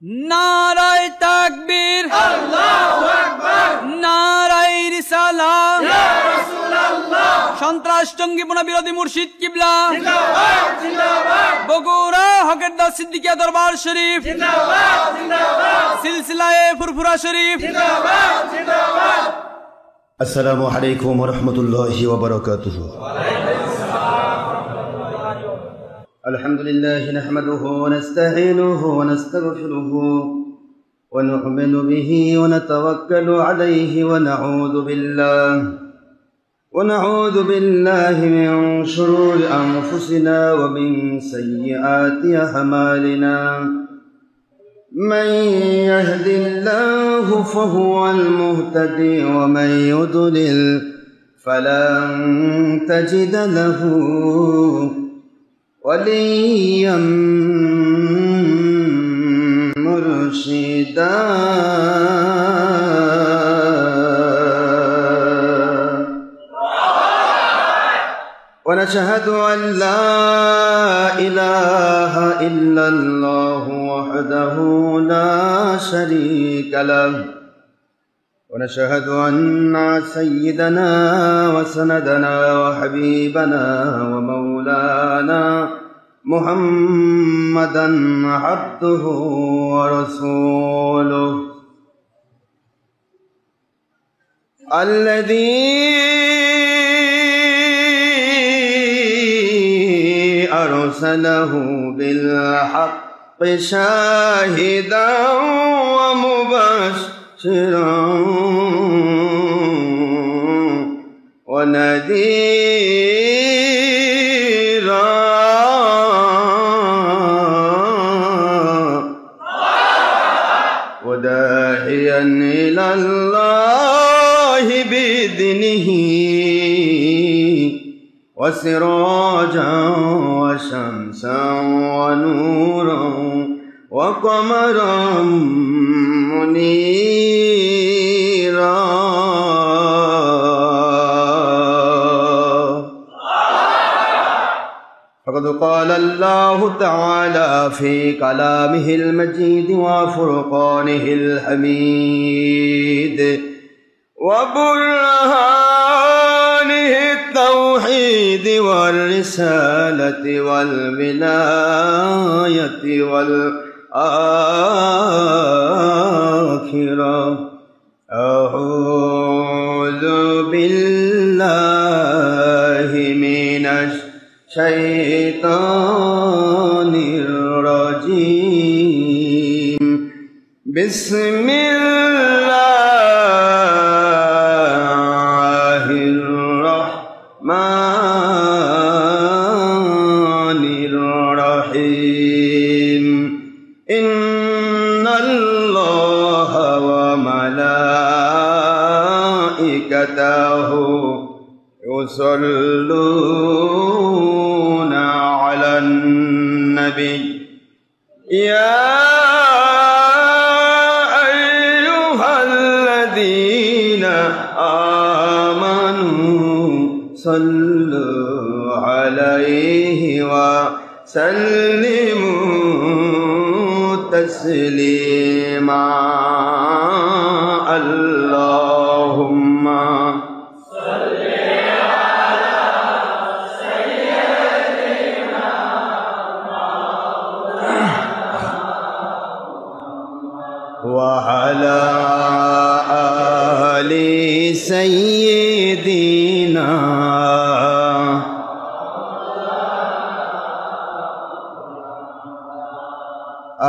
নারায়ে তাকবীর, আল্লাহু আকবার, নারায়ে রিসালাত, ইয়া রাসূলুল্লাহ, সন্ত্রাস জঙ্গিপনা বিরোধী মুর্শিদ কিবলা জিন্দাবাদ জিন্দাবাদ, বগুড়া হকের দা সিদ্দিকিয়া দরবার শরীফ জিন্দাবাদ জিন্দাবাদ, সিলসিলায়ে ফুরফুরা শরীফ জিন্দাবাদ জিন্দাবাদ। আসসালামু আলাইকুম ওয়া রাহমাতুল্লাহি ওয়া বারাকাতুহু। আলহামদুলিল্লাহি নাহমাদুহু ওয়া নাস্তাঈনুহু ওয়া নাস্তাগফিরুহু ওয়া নু'মিনু বিহি ওয়া নাতাওয়াক্কালু আলাইহি ওয়া নাউযু বিল্লাহি মিন শুরুরি আনফুসিনা ওয়া মিন সাইয়্যাতি আ'মালিনা। من يهد الله فهو المهتدي ومن يضلل فلن تجد له وليا مرشدا. ونشهد أن لا إله إلا الله وحده لا شريك له، ونشهد أن سيدنا وسندنا وحبيبنا ومولانا محمدا عبده ورسوله الذي أرسله بالحق شاهدا ومبشرا ونذيرا وداعيا إلى الله بإذنه وسراجا وشمسا ونورا وقمرا منيرا. فقد قال الله تعالى في كلامه المجيد وفرقانه الحميد وبرهانه التوحيد والرسالة والولاية والآخرة. أعوذ بالله من الشيطان الرجيم. بسم الله الرحمن الرحيم. إن الله وملائكته يصلون على النبي يا أيها الذين آمنوا صلوا عليه وسلموا تسليما. اللهم صل على سيدنا وعلى آل سيدنا.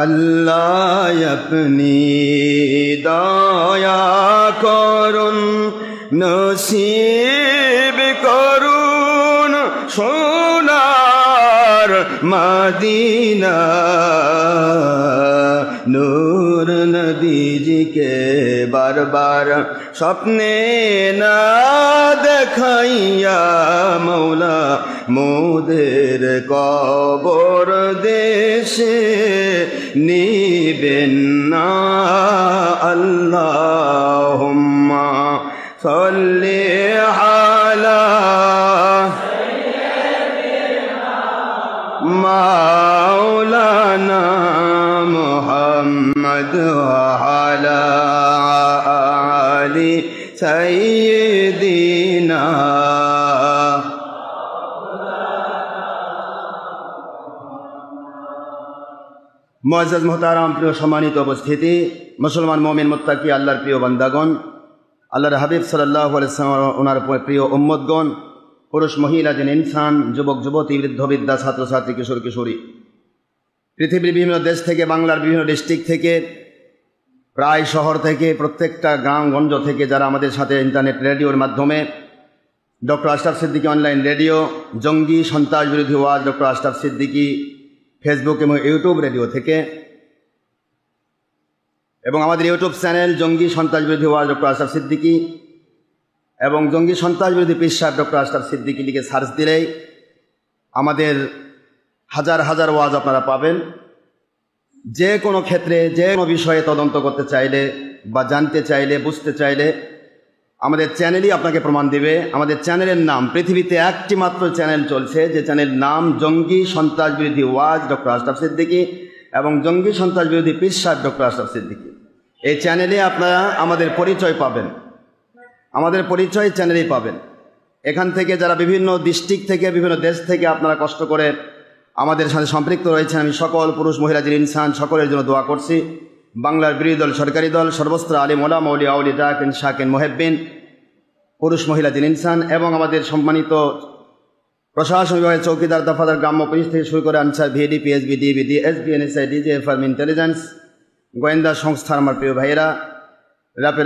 আল্লাহ আপনি দয়া করুন, নসিব করুন সোনার মদিনা। নূর নবীজিকে বারবার স্বপ্নে না দেখাইয়া মৌলা মোদের কবর দেশে নিবেন না। আল্লাহুম্মা সাল্লি আলা সাইয়্যিদিনা মাওলানা মুহাম্মদ محمد وعلى آل سيدنا মুআজ্জাজ মুহতারাম, প্রিয় সম্মানিত উপস্থিতি, মুসলমান মুমিন মুত্তাকি আল্লাহর প্রিয় বান্দাগণ, আল্লাহর হাবিব সাল্লাল্লাহু আলাইহি ওয়াসাল্লাম ওনার প্রিয় উম্মতগণ, পুরুষ মহিলা জিন ইনসান, যুবক যুবতী, বৃদ্ধ বৃদ্ধা, ছাত্রছাত্রী, কিশোর কিশোরী, পৃথিবীর বিভিন্ন দেশ থেকে, বাংলার বিভিন্ন ডিস্ট্রিক্ট থেকে, প্রায় শহর থেকে, প্রত্যেকটা গ্রামগঞ্জ থেকে যারা আমাদের সাথে ইন্টারনেট রেডিওর মাধ্যমে doctor Ashraf Siddiqui online radio, জঙ্গি সন্ত্রাস বিরোধী ওয়াজ ডক্টর আশরাফ সিদ্দিকী ফেসবুক এবং ইউটিউব রেডিও থেকে, এবং আমাদের ইউটিউব চ্যানেল জঙ্গি সন্ত্রাস বিরোধী ওয়াজ ডক্টর আশরাফ সিদ্দিকী এবং জঙ্গি সন্ত্রাস বিরোধী পীর সাহেব ডক্টর আশরাফ সিদ্দিকী লিখে সার্চ দিলেই আমাদের হাজার হাজার ওয়াজ আপনারা পাবেন। যে কোনো ক্ষেত্রে, যে কোনো বিষয়ে তদন্ত করতে চাইলে বা জানতে চাইলে, বুঝতে চাইলে আমাদের চ্যানেলই আপনাকে প্রমাণ দিবে। আমাদের চ্যানেলের নাম, পৃথিবীতে একটি মাত্র চ্যানেল চলছে যে চ্যানেলের নাম জঙ্গি সন্ত্রাস বিরোধী ওয়াজ ডক্টর আশরাফ সিদ্দিকী এবং জঙ্গি সন্ত্রাস বিরোধী পীর সাহেব ডক্টর আশরাফ সিদ্দিকী। এই চ্যানেলে আপনারা আমাদের পরিচয় পাবেন, আমাদের পরিচয় চ্যানেলেই পাবেন। এখান থেকে যারা বিভিন্ন ডিস্ট্রিক্ট থেকে, বিভিন্ন দেশ থেকে আপনারা কষ্ট করে আমাদের সাথে সম্পৃক্ত রয়েছেন, আমি সকল পুরুষ মহিলা জিন ইনসান সকলের জন্য দোয়া করছি। বাংলার বিরোধী দল, সরকারি দল, সর্বস্তর আলিম ওলামা আউলিয়া আউলিয়া জাকিন শাকিন মুহিব্বিন, পুরুষ মহিলা জিন ইনসান এবং আমাদের সম্মানিত প্রশাসন বিভাগের চৌকিদার, দফাদার, গ্রাম্য পুলিশ থেকে শুরু করে Ansar, VD, PSB, DBD, SB, NSI, DGF, army intelligence, গোয়েন্দা সংস্থার আমার প্রিয় ভাইয়েরা, rapid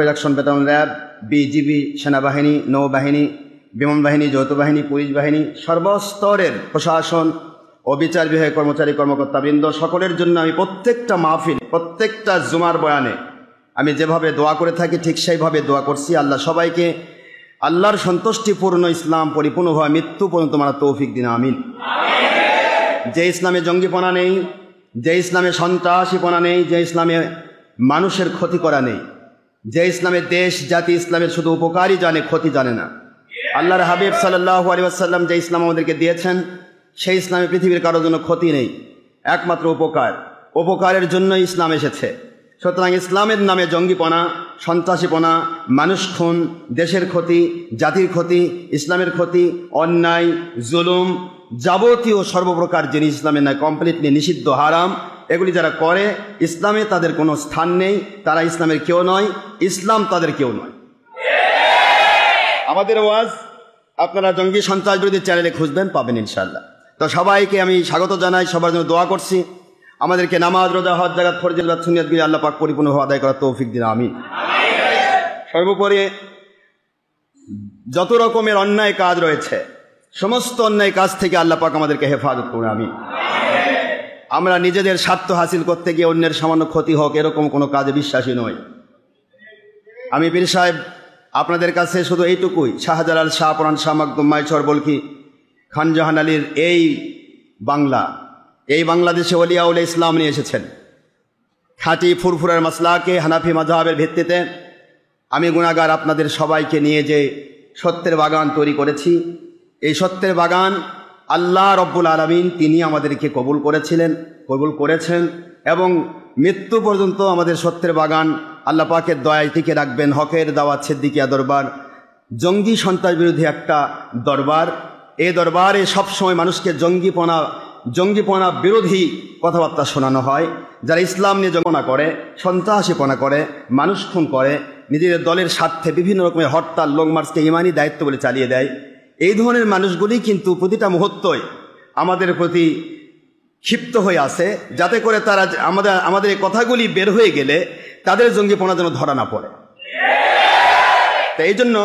action battalion, RAB, BGB, সেনাবাহিনী, নৌবাহিনী, বিমান বাহিনী, যৌথ বাহিনী, পুলিশ বাহিনী, সর্বস্তরের প্রশাসন ও বিচার বিভাগের কর্মচারী কর্মকর্তাবৃন্দ সকলের জন্য আমি প্রত্যেকটা মাহফিল, প্রত্যেকটা জুমার বয়ানে আমি যেভাবে দোয়া করে থাকি ঠিক সেইভাবে দোয়া করছি। আল্লাহ সবাইকে আল্লাহর সন্তুষ্টিপূর্ণ ইসলাম পরিপূর্ণভাবে মৃত্যু পর্যন্ত মারা তৌফিক দিন, আমিন। যে ইসলামে জঙ্গিপনা নেই, যে ইসলামে সন্ত্রাসীপনা নেই, যে ইসলামে মানুষের ক্ষতি করা নেই, যে ইসলামে দেশ জাতি ইসলামের শুধু উপকারই জানে, ক্ষতি জানে না, আল্লাহর হাবিব সাল্লাল্লাহু আলাইহি ওয়াসাল্লাম যে ইসলাম আমাদেরকে দিয়েছেন সেই ইসলামে পৃথিবীর কারোর জন্য ক্ষতি নেই, একমাত্র উপকার। উপকারের জন্য ইসলাম এসেছে। সুতরাং ইসলামের নামে জঙ্গিপনা, সন্ত্রাসীপনা, মানুষ খুন, দেশের ক্ষতি, জাতির ক্ষতি, ইসলামের ক্ষতি, অন্যায়, জুলুম, যাবতীয় সর্বপ্রকার জিনিস ইসলামের নয়, কমপ্লিটলি নিষিদ্ধ, হারাম। এগুলি যারা করে ইসলামে তাদের কোনো স্থান নেই, তারা ইসলামের কেউ নয়, ইসলাম তাদের কেউ নয়। আমাদের ওয়াজ আপনারা জঙ্গি সন্ত্রাস বিরোধী চ্যানেলে খুঁজবেন, পাবেন ইনশাআল্লাহ। তো সবাইকে আমি স্বাগত জানাই, সবার জন্য দোয়া করছি। আমাদেরকে নামাজ, রোজা, হজ, জাকাত, ফরজ, সুন্নাতগুলি আল্লাহ পাক পরিপূর্ণভাবে আদায় করার তৌফিক দিন, আমিন। সর্বোপরি যত রকমের অন্যায় কাজ রয়েছে সমস্ত অন্যায় কাজ থেকে আল্লাহ পাক আমাদেরকে হেফাজত করুন, আমিন। আমরা নিজেদের স্বার্থ হাসিল করতে গিয়ে অন্যের সামান্য ক্ষতি হোক এরকম কোনো কাজে বিশ্বাসী নই। আমি পীর সাহেব আপনাদের কাছে শুধু এইটুকুই, শাহজালাল, শাহপুরান, শাহ মাকদুম, মাইচর, বলকি, খান জাহান আলীর এই বাংলা, এই বাংলাদেশে ওলিয়া উল ইসলাম নিয়ে এসেছেন। খাঁটি ফুরফুরার মাসলাকে হানাফি মাযহাবের ভিত্তিতে আমি গুনাহগার আপনাদের সবাইকে নিয়ে যে সত্যের বাগান তৈরি করেছি, এই সত্যের বাগান আল্লাহ রব্বুল আলামিন তিনি আমাদেরকে কবুল করেছেন এবং মৃত্যু পর্যন্ত আমাদের সত্যের বাগান আল্লাহ পাকের দয়ায় টিকে রাখবেন। হকের দাওয়াত সিদ্দিকিয়া দরবার জঙ্গি সন্ত্রাস বিরোধী একটা দরবার। এই দরবারে সবসময় মানুষকে জঙ্গিপনা বিরোধী কথাবার্তা শোনানো হয়। যারা ইসলাম নিয়ে জঙ্গিপনা করে, সন্ত্রাসীপনা করে, মানুষ খুন করে, নিজেদের দলের স্বার্থে বিভিন্ন রকমের হরতাল, লং মার্চকে ইমানি দায়িত্ব বলে চালিয়ে দেয়, এই ধরনের মানুষগুলি কিন্তু প্রতিটা মুহূর্তই আমাদের প্রতি ক্ষিপ্ত হয়ে আসে, যাতে করে তারা আমাদের এই কথাগুলি বের হয়ে গেলে তাদের জঙ্গিপনা যেন ধরা না পড়ে। তো এই জন্য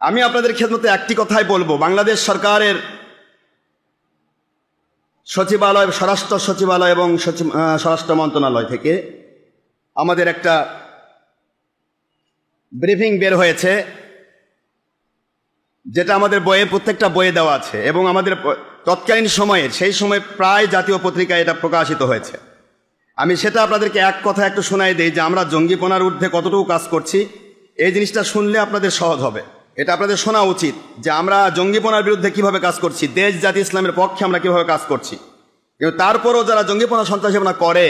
আমি আপনাদের খেদমতে একটি কথাই বলবো, বাংলাদেশ সরকারের সচিবালয়, স্বরাষ্ট্র সচিবালয় এবং স্বরাষ্ট্র মন্ত্রণালয় থেকে আমাদের একটা ব্রিফিং বের হয়েছে, যেটা আমাদের বইয়ে, প্রত্যেকটা বইয়ে দেওয়া আছে এবং আমাদের তৎকালীন সময়ের, সেই সময় প্রায় জাতীয় পত্রিকায় এটা প্রকাশিত হয়েছে। আমি সেটা আপনাদেরকে এক কথা একটু শোনাই দেই যে আমরা জঙ্গিপনার ঊর্ধ্বে কতটুকু কাজ করছি। এই জিনিসটা শুনলে আপনাদের সহজ হবে, এটা আপনাদের শোনা উচিত যে আমরা জঙ্গিপনার বিরুদ্ধে কিভাবে কাজ করছি, দেশ জাতি ইসলামের পক্ষে আমরা কিভাবে কাজ করছি। কিন্তু তারপরও যারা জঙ্গিপনা সন্ত্রাসীপনা করে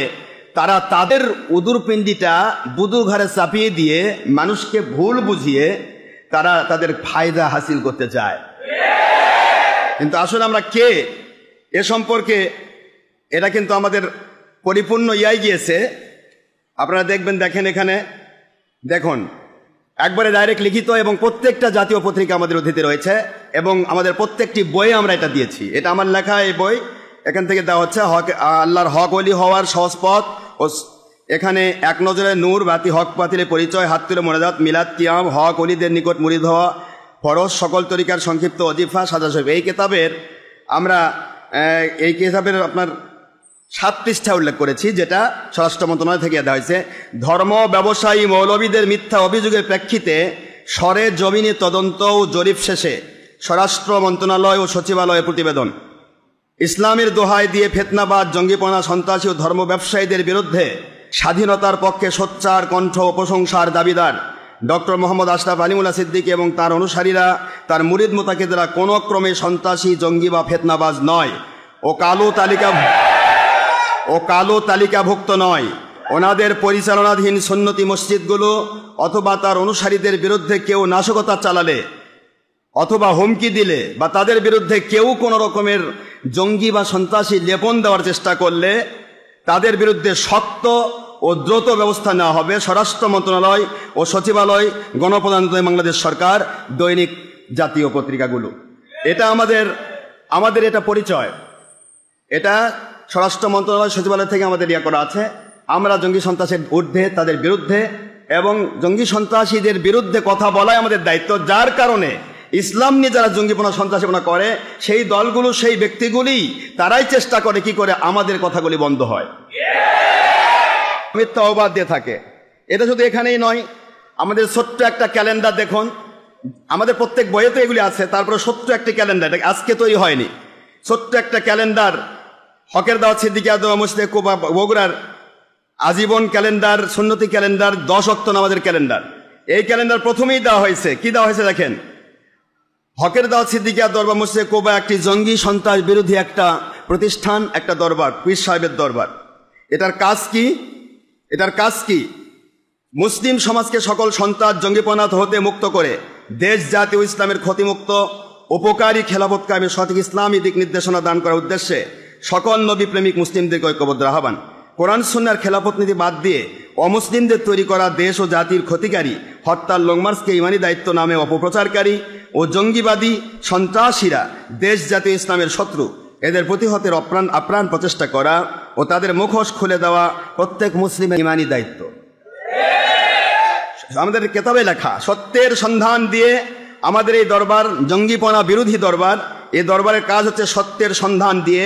তারা তাদের উদুরপিণ্ডিটা বুদুর ঘরে চাপিয়ে দিয়ে মানুষকে ভুল বুঝিয়ে তারা তাদের ফায়দা হাসিল করতে চায়। কিন্তু আসলে আমরা কে এ সম্পর্কে এটা কিন্তু আমাদের পরিপূর্ণ ইয়াই গিয়েছে। আপনারা দেখেন এখানে দেখুন একবারে ডাইরেক্ট লিখিত এবং প্রত্যেকটা জাতীয় পত্রিকা আমাদের অধীনে রয়েছে এবং আমাদের প্রত্যেকটি বইয়ে আমরা এটা দিয়েছি। এটা আমার লেখা এই বই, এখান থেকে দেওয়া হচ্ছে হক আল্লাহর হক ওলি হওয়ার সহজ পথ ও এখানে এক নজরে নূর বাতি হক বাতিলের পরিচয়, হাত তুলে মোনাজাত, মিলাদ, কিয়াম, হক অলিদের নিকট মুরিদ হওয়া, ফরজ, সকল তরিকার সংক্ষিপ্ত অজিফা, সাজা শরীফ। এই কিতাবের আপনার 7 পৃষ্ঠা উল্লেখ করেছি, যেটা স্বরাষ্ট্র মন্ত্রণালয় থেকে দেওয়া হয়েছে। ধর্ম ব্যবসায়ী মৌলবীদের মিথ্যা অভিযোগের প্রেক্ষিতে সরে জমিনে তদন্ত ও জরিপ শেষে স্বরাষ্ট্র মন্ত্রণালয় ও সচিবালয়ের প্রতিবেদন। ইসলামের দোহাই দিয়ে ফেতনাবাদ, জঙ্গিপনা, সন্ত্রাসী ও ধর্ম ব্যবসায়ীদের বিরুদ্ধে স্বাধীনতার পক্ষে সোচ্চার কণ্ঠ ও প্রশংসার দাবিদার ডক্টর মোহাম্মদ আশরাফ আলিমুল্লাহ সিদ্দিকী এবং তার অনুসারীরা, তার মুরিদ মোতাকিদরা কোনো ক্রমে সন্ত্রাসী, জঙ্গি বা ফেতনাবাজ নয় ও কালো তালিকাভুক্ত নয়। ওনাদের পরিচালনাধীন সুন্নতি মসজিদগুলো অথবা তার অনুসারীদের বিরুদ্ধে কেউ নাশকতা চালালে অথবা হুমকি দিলে বা তাদের বিরুদ্ধে কেউ কোনো রকমের জঙ্গি বা সন্ত্রাসী লেপন দেওয়ার চেষ্টা করলে তাদের বিরুদ্ধে শক্ত ও দ্রুত ব্যবস্থা নেওয়া হবে। স্বরাষ্ট্র মন্ত্রণালয় ও সচিবালয়, গণপ্রজাতন্ত্রী বাংলাদেশ সরকার, দৈনিক জাতীয় পত্রিকাগুলো। এটা আমাদের এটা পরিচয়, এটা স্বরাষ্ট্র মন্ত্রণালয় সচিবালয় থেকে আমাদের ইয়া করা আছে। আমরা জঙ্গি সন্ত্রাসের ঊর্ধ্বে, তাদের বিরুদ্ধে এবং জঙ্গি সন্ত্রাসীদের বিরুদ্ধে কথা বলাই আমাদের দায়িত্ব। যার কারণে ইসলাম নিয়ে যারা জঙ্গিপনা, সন্ত্রাসীপনা করে সেই দলগুলো, সেই ব্যক্তিগুলি তারাই চেষ্টা করে কি করে আমাদের কথাগুলি বন্ধ হয়, মিথ্যা অবাদ দিয়ে থাকে। এটা শুধু এখানেই নয়, আমাদের ছোট্ট একটা ক্যালেন্ডার দেখুন, আমাদের প্রত্যেক বইয়ে তো এগুলি আছে। তারপরে ছোট্ট একটি ক্যালেন্ডার, এটা আজকে তৈরি হয়নি, ছোট্ট একটা ক্যালেন্ডার, হকের দাওয়াত সিদ্দিকী আদওয়া মসজিদে কুবা বগুড়ার আজীবন ক্যালেন্ডার, সুন্নতি ক্যালেন্ডার, 10 ওয়াক্ত নামাজের ক্যালেন্ডার। এই ক্যালেন্ডার প্রথমেই দেওয়া হয়েছে, কি দেওয়া হয়েছে দেখেন, হকের দাওয়াত সিদ্দিকী দরবার মসজিদে কুবা একটি জঙ্গি সন্ত্রাস বিরোধী একটা প্রতিষ্ঠান, একটা দরবার, পীর সাহেবের দরবার। এটার কাজ কি? মুসলিম সমাজকে সকল সন্ত্রাস, জঙ্গিপনা হতে মুক্ত করে দেশ, জাতি ও ইসলামের ক্ষতিমুক্ত উপকারী খেলাফত কায়েমের সঠিক ইসলামী দিক নির্দেশনা দান করার উদ্দেশ্যে সকল নবী প্রেমিক মুসলিমদেরকে ঐক্যবদ্ধ আহ্বান। কোরআন সুন্নাহর খেলাফত নীতি বাদ দিয়ে অমুসলিমদের তৈরি করা দেশ ও জাতির ক্ষতিকারী, হরতাল, লং মার্চকে ইমানি দায়িত্ব নামে অপপ্রচারকারী ও জঙ্গিবাদী সন্ত্রাসীরা দেশ, জাতীয় ইসলামের শত্রু, এদের প্রতিহতের আপ্রাণ প্রচেষ্টা করা ও তাদের মুখোশ খুলে দেওয়া প্রত্যেক মুসলিমের ইমানি দায়িত্ব। আমাদের কেতাবে লেখা, সত্যের সন্ধান দিয়ে আমাদের এই দরবার জঙ্গিপনা বিরোধী দরবার। এই দরবারের কাজ হচ্ছে সত্যের সন্ধান দিয়ে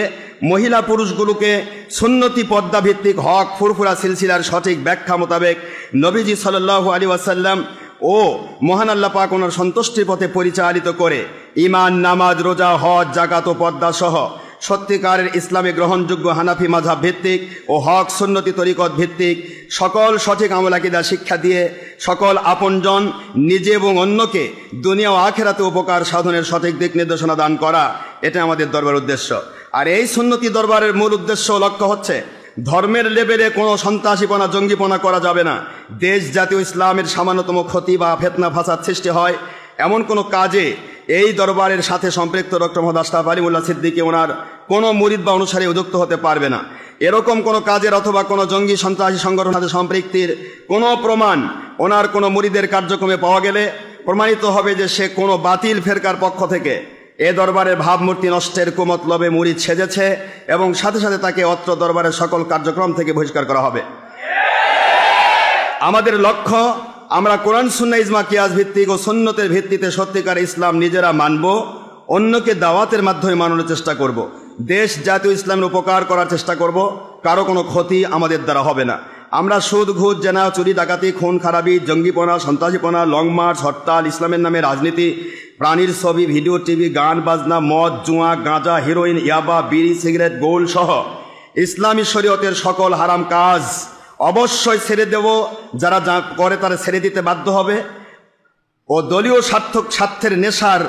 মহিলা পুরুষগুলোকে সুন্নতি পদ্মা ভিত্তিক হক ফুরফুরা সিলসিলার সঠিক ব্যাখ্যা মোতাবেক নবীজি সাল্লাল্লাহু আলাইহি ওয়াসাল্লাম ও মহান আল্লাহ পাক ওনার সন্তুষ্টির পথে পরিচালিত করে ঈমান, নামাজ, রোজা, হজ, জাকাত ও পর্দা সহ সত্যিকারের ইসলামে গ্রহণযোগ্য হানাফি মাযহাব ভিত্তিক ও হক সুন্নতি তরিকত ভিত্তিক সকল সঠিক আমল আকীদা শিক্ষা দিয়ে সকল আপনজন, নিজে এবং অন্যকে দুনিয়া ও আখিরাতে উপকার সাধনের সঠিক দিক নির্দেশনা দান করা, এটা আমাদের দরবার উদ্দেশ্য। আর এই সুন্নতি দরবারের মূল উদ্দেশ্য ও লক্ষ্য হচ্ছে ধর্মের লেভেলে কোনো সন্ত্রাসীপনা, জঙ্গিপনা করা যাবে না। দেশ, জাতীয় ইসলামের সামান্যতম ক্ষতি বা ফেতনা ফাসাদ সৃষ্টি হয় এমন কোনো কাজে এই দরবারের সাথে সম্পৃক্ত ডক্টর মোহাম্মদ আশরাফ আলিমুল্লাহ সিদ্দিকী ওনার কোনো মুরিদ বা অনুসারী যুক্ত হতে পারবে না। এরকম কোনো কাজের অথবা কোনো জঙ্গি সন্ত্রাসী সংগঠনের সাথে সম্পৃক্তির কোনো প্রমাণ ওনার কোনো মুরিদের কার্যক্রমে পাওয়া গেলে প্রমাণিত হবে যে সে কোনো বাতিল ফেরকার পক্ষ থেকে এ দরবারের ভাবমূর্তি নষ্টের কুমতলবে মুরিদ সেজেছে এবং সাথে সাথে তাকে অত্র দরবারের সকল কার্যক্রম থেকে বহিষ্কার করা হবে। আমাদের লক্ষ্য, আমরা কোরআন, সুন্নাহ, ইজমা, কিয়াস ভিত্তিক ও সুন্নতের ভিত্তিতে সত্যিকার ইসলাম নিজেরা মানব, অন্যকে দাওয়াতের মাধ্যমে মানানোর চেষ্টা করব, দেশ, জাতীয় ইসলামের উপকার করার চেষ্টা করব, কারো কোনো ক্ষতি আমাদের দ্বারা হবে না। আমরা সুদ, ঘুষ, জেনা, চুরি, ডাকাতি, খুন খারাপি, জঙ্গিপনা, সন্ত্রাসীপনা, লং মার্চ, হরতাল, ইসলামের নামে রাজনীতি, প্রাণীর ছবি, ভিডিও, টিভি, গান বাজনা, মদ, জুয়া, গাঁজা, হিরোইন, ইয়াবা, বিড়ি, সিগারেট, গোল সহ ইসলামী শরীয়তের সকল হারাম কাজ অবশ্যই ছেড়ে দেব। যারা যা করে তারা ছেড়ে দিতে বাধ্য হবে। ও দলীয় স্বার্থের নেশার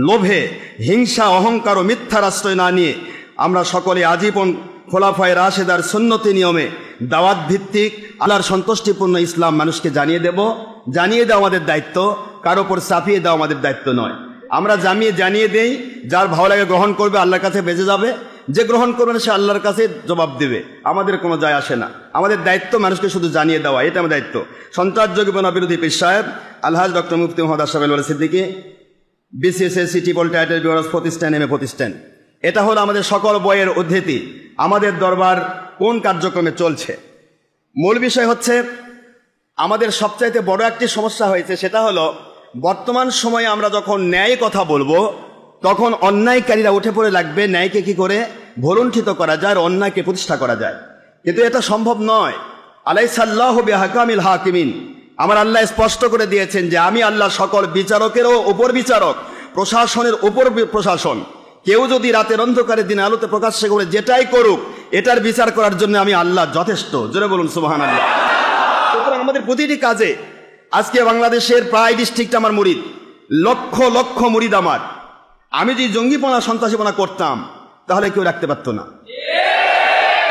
লোভে হিংসা, অহংকার ও মিথ্যার আশ্রয় না নিয়ে আমরা সকলে আজীবন খোলাফায়ে রাশেদার সুন্নতি নিয়মে দাওয়াত ভিত্তিক আল্লাহর সন্তুষ্টিপূর্ণ ইসলাম মানুষকে জানিয়ে দেওয়া আমাদের দায়িত্ব, কার ওপর চাপিয়ে দেওয়া আমাদের দায়িত্ব নয়। আমরা জানিয়ে দেই, যার ভালো লাগে গ্রহণ করবে, আল্লাহর কাছে বেঁচে যাবে, যে গ্রহণ করবে না সে আল্লাহর কাছে জবাব দেবে, আমাদের কোনো যায় আসে না। আমাদের দায়িত্ব মানুষকে শুধু জানিয়ে দেওয়া, এটা আমার দায়িত্ব। সন্ত্রাসযোগী বিরোধী পীর সাহেব আলহাজ ডক্টর মুফতি মোহাম্মদ আশরাফ আলী সিদ্দিকী, বিসিএসএ সিটি পলিটাইটেল বিউরো প্রতিষ্ঠান এমএ প্রতিষ্ঠান। এটা হলো আমাদের সকল বইয়ের উদ্ধৃতি। আমাদের দরবার কোন কার্যক্রমে চলছে, মূল বিষয় হচ্ছে আমাদের সবচাইতে বড় একটি সমস্যা হয়েছে, সেটা হলো বর্তমান সময়ে আমরা যখন ন্যায় কথা বলবো তখন অন্যায়কারীরা উঠে পড়ে লাগবে ন্যায়কে কি করে ভলুণ্ঠিত করা যায়, আর অন্যায়কে প্রতিষ্ঠা করা যায়। কিন্তু এটা সম্ভব নয়। আলাইসাল্লাহু বিহাকামিল হাকিমিন, আমার আল্লাহ স্পষ্ট করে দিয়েছেন যে আমি আল্লাহ সকল বিচারকেরও উপর বিচারক, প্রশাসনের উপর প্রশাসন। কেউ যদি রাতের অন্ধকারে দিন আলোতে প্রকাশ্যে করে যেটাই করুক, এটার বিচার করার জন্য আমি আল্লাহ যথেষ্ট। জোরে বলুন সুবহানাল্লাহ। সুতরাং আমাদের প্রতিটি কাজে, আজকে বাংলাদেশের প্রায় ডিস্ট্রিক্ট আমার মুরিদ, লক্ষ লক্ষ মুরিদ আমার। আমি যদি জঙ্গিপনা সন্ত্রাসীপনা করতাম তাহলে কেউ রাখতে পারত না।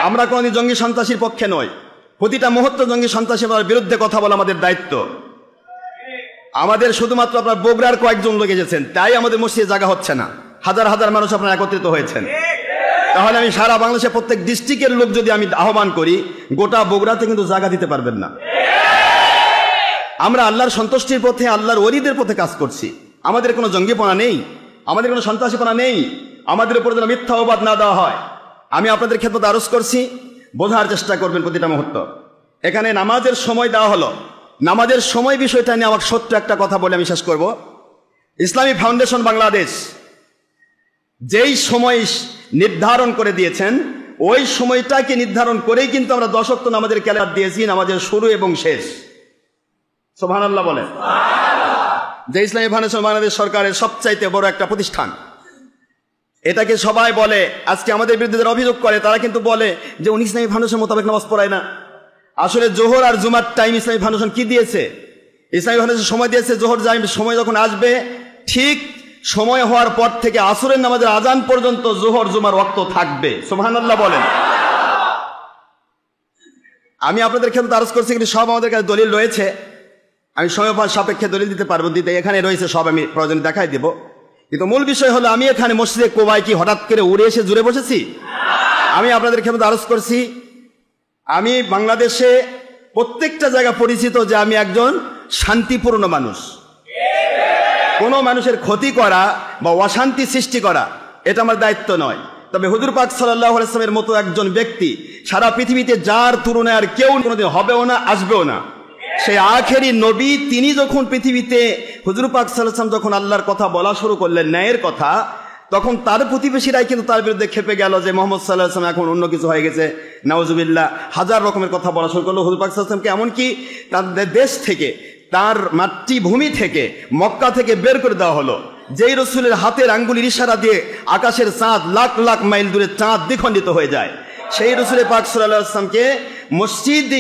আমরা কোনদিন জঙ্গি সন্ত্রাসীর পক্ষে নয়। প্রতিটা মুহূর্ত জঙ্গি সন্ত্রাসীর বিরুদ্ধে কথা বলা আমাদের দায়িত্ব। আমাদের শুধুমাত্র আপনার বগুড়ার কয়েকজন লোক এসেছেন, তাই আমাদের মসজিদে জায়গা হচ্ছে না। হাজার হাজার মানুষ আপনারা একত্রিত হয়েছেন। তাহলে আমি সারা বাংলাদেশের প্রত্যেক ডিস্ট্রিক্টের লোক যদি আমি আহ্বান করি, গোটা বগুড়াতে কিন্তু জায়গা দিতে পারবেন না। আমরা আল্লাহর সন্তুষ্টির পথে, আল্লাহর ওলিদের পথে কাজ করছি। আমাদের কোনো জঙ্গিপনা নেই, আমাদের কোনো সন্ত্রাসীপনা নেই। আমাদের উপর যেন মিথ্যা অপবাদ না দেওয়া হয়। আমি আপনাদের খেদমতে আরজ করছি, বোঝার চেষ্টা করবেন প্রতিটা মুহূর্ত। এখানে নামাজের সময় দেওয়া হলো, নামাজের সময় বিষয়টা নিয়ে আমাকে সত্য একটা কথা বলে আমি শেষ করব। ইসলামী ফাউন্ডেশন বাংলাদেশ যেই সময় নির্ধারণ করে দিয়েছেন, ওই সময়টাকে নির্ধারণ করেই কিন্তু আমরা 10 ওয়াক্ত নামাজের ক্যালেন্ডার দিয়েছি, নামাজের শুরু এবং শেষ। সুবহানাল্লাহ বলেন। যে ইসলামী ফাউন্ডেশন বাংলাদেশ সরকারের সবচাইতে বড় একটা প্রতিষ্ঠান, এটাকে সবাই বলে, আজকে আমাদের বিরুদ্ধে যারা অভিযোগ করে তারা কিন্তু বলে যে উনি ইসলামী ফাউন্ডেশন মোতাবেক নামাজ পড়ায় না। আসলে জোহর আর জুমার টাইম ইসলামী ফাউন্ডেশন কি দিয়েছে? ইসলামী ফাউন্ডেশন সময় দিয়েছে, জোহর সময় যখন আসবে ঠিক সময় হওয়ার পর থেকে আসরের নামাজের আজান পর্যন্ত জোহর জুমার ওয়াক্ত থাকবে। সুবহানাল্লাহ বলেন। আমি আপনাদের ক্ষেত্রে আরজ করছি, কিন্তু সব আমাদের কাছে দলিল রয়েছে। আমি সময় সাপেক্ষে দলিল দিতে পারবো, দিতে এখানে রয়েছে, সব আমি প্রয়োজনে দেখাই দেব। কিন্তু মূল বিষয় হলো, আমি এখানে মসজিদে কোবায় কি হঠাৎ করে উড়ে এসে জুড়ে বসেছি? আমি আপনাদের ক্ষেত্রে আরজ করছি, আমি বাংলাদেশে প্রত্যেকটা জায়গা পরিচিত যে আমি একজন শান্তিপূর্ণ মানুষ। কোনো মানুষের ক্ষতি করা বা অশান্তি সৃষ্টি করা এটা আমার দায়িত্ব নয়। তবে হুজুর পাক সাল্লাল্লাহু আলাইহি ওয়াসাল্লামের মতো একজন ব্যক্তি সারা পৃথিবীতে যার তুলনায় আর কেউ কোনোদিন হবেও না, আসবেও না, সেই আখেরি নবী, তিনি যখন পৃথিবীতে হুজুর পাক সাল্লাল্লাহু আলাইহি ওয়াসাল্লাম যখন আল্লাহর কথা বলা শুরু করলেন, ন্যায়ের কথা, তখন তার প্রতিবেশীরাই কিন্তু তার বিরুদ্ধে খেপে গেল যে মোহাম্মদ সাল্লাল্লাহু আলাইহি ওয়াসাল্লাম এখন অন্য কিছু হয়ে গেছে, নাউজুবিল্লাহ, হাজার রকমের কথা বলা শুরু করলো হুজুর পাক সাল্লাল্লাহু আলাইহি ওয়াসাল্লামকে। এমনকি তার দেশ থেকে, তার মাতৃভূমি থেকে, মক্কা থেকে বের করে দেওয়া হলো। যেই রসুলের হাতের আঙ্গুলির ইশারা দিয়ে আকাশের চাঁদ লাখ লাখ মাইল দূরে চাঁদ দ্বিখণ্ডিত হয়ে যায়, সেই রসুলের পাক সাল্লাল্লাহু আলাইহি ওয়াসাল্লামকে মসজিদ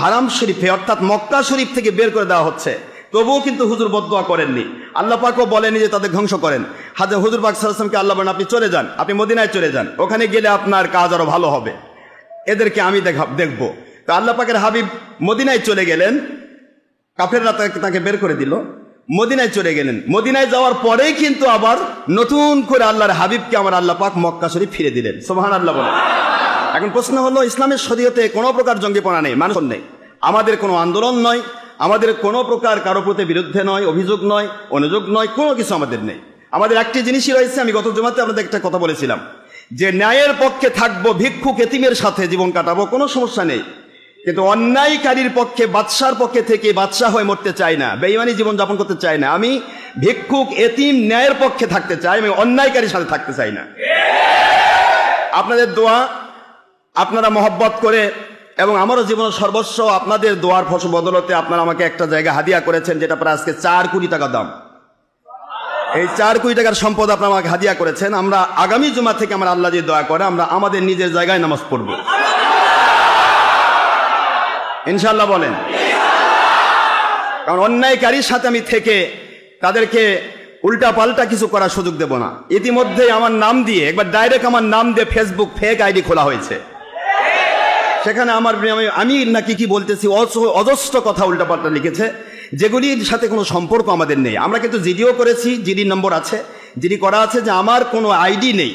হারাম শরীফে অর্থাৎ মক্কা শরীফ থেকে বের করে দেওয়া হচ্ছে। তবুও কিন্তু হুজুর বদদোয়া করেননি, আল্লাহ পাকও বলেনি যে তাদের ধ্বংস করেন। হুজুর পাক সাল্লাল্লাহু আলাইহি ওয়াসাল্লামকে আল্লাহ বলেন, আপনি চলে যান, আপনি মদিনায় চলে যান, ওখানে গেলে আপনার কাজ আরো ভালো হবে, এদেরকে আমি দেখব। তো আল্লাহ পাকের হাবিব মদিনায় চলে গেলেন, কাফেররা তাকে বের করে দিল, মদিনায় চলে গেলেন। মদিনায় যাওয়ার পরেই কিন্তু আবার নতুন করে আল্লাহর হাবিবকে আমার আল্লাহ পাক মক্কা শরীফ ফিরে দিলেন। সুবহানাল্লাহ বলেন। এখন প্রশ্ন হলো, ইসলামের শরীয়তে কোনো প্রকার জঙ্গিপনা নেই, মানুষ নেই, আমাদের কোনো আন্দোলন নয়, আমাদের কোনো প্রকার কারো প্রতি বিরুদ্ধে নয়, অভিযোগ নয়, অনুযোগ নয়, কোনো কিছু আমাদের নেই। আমাদের একটি জিনিসই রয়েছে, আমি গত জুমাতে আপনাদের একটা কথা বলেছিলাম যে ন্যায়ের পক্ষে থাকবো, ভিক্ষুক এতিমের সাথে জীবন কাটাবো, কোনো সমস্যা নেই। কিন্তু অন্যায়কারীর পক্ষে, বাদশার পক্ষে থেকে বাদশা হয়ে মরতে চাই না, বেঈমানি জীবন যাপন করতে চাই না। আমি ভিক্ষুক এতিম ন্যায়ের পক্ষে থাকতে চাই, আমি অন্যায়কারীর সাথে থাকতে চাই না। আপনাদের দোয়া, আপনারা মহব্বত করে, এবং আমারও জীবনের সর্বস্ব আপনাদের দোয়ার বদলতে আপনারা আমাকে একটা জায়গা হাদিয়া করেছেন, যেটা প্রায় আজকে 4 কোটি টাকা দাম। এই 4 কোটি টাকার সম্পদ আপনারা আমাকে হাদিয়া করেছেন। আমরা আগামী জুমা থেকে আমার আল্লাহ যে দোয়া করে, আমরা আমাদের নিজের জায়গায় নামাজ পড়ব ইনশাআল্লাহ বলেন। কারণ অন্যায়কারীর সাথে আমি থেকে তাদেরকে উল্টা পাল্টা কিছু করার সুযোগ দেব না। ইতিমধ্যে আমার নাম দিয়ে, একবার ডাইরেক্ট আমার নাম দিয়ে ফেসবুক ফেক আইডি খোলা হয়েছে। সেখানে আমি নাকি কি বলতেছি অজস্র কথা উল্টাপাল্টা লিখেছে, যেগুলির সাথে কোনো সম্পর্ক আমাদের নেই। আমরা কিন্তু জিডিও করেছি, জিডি নম্বর আছে, জিডি করা আছে, যে আমার কোনো আইডি নেই।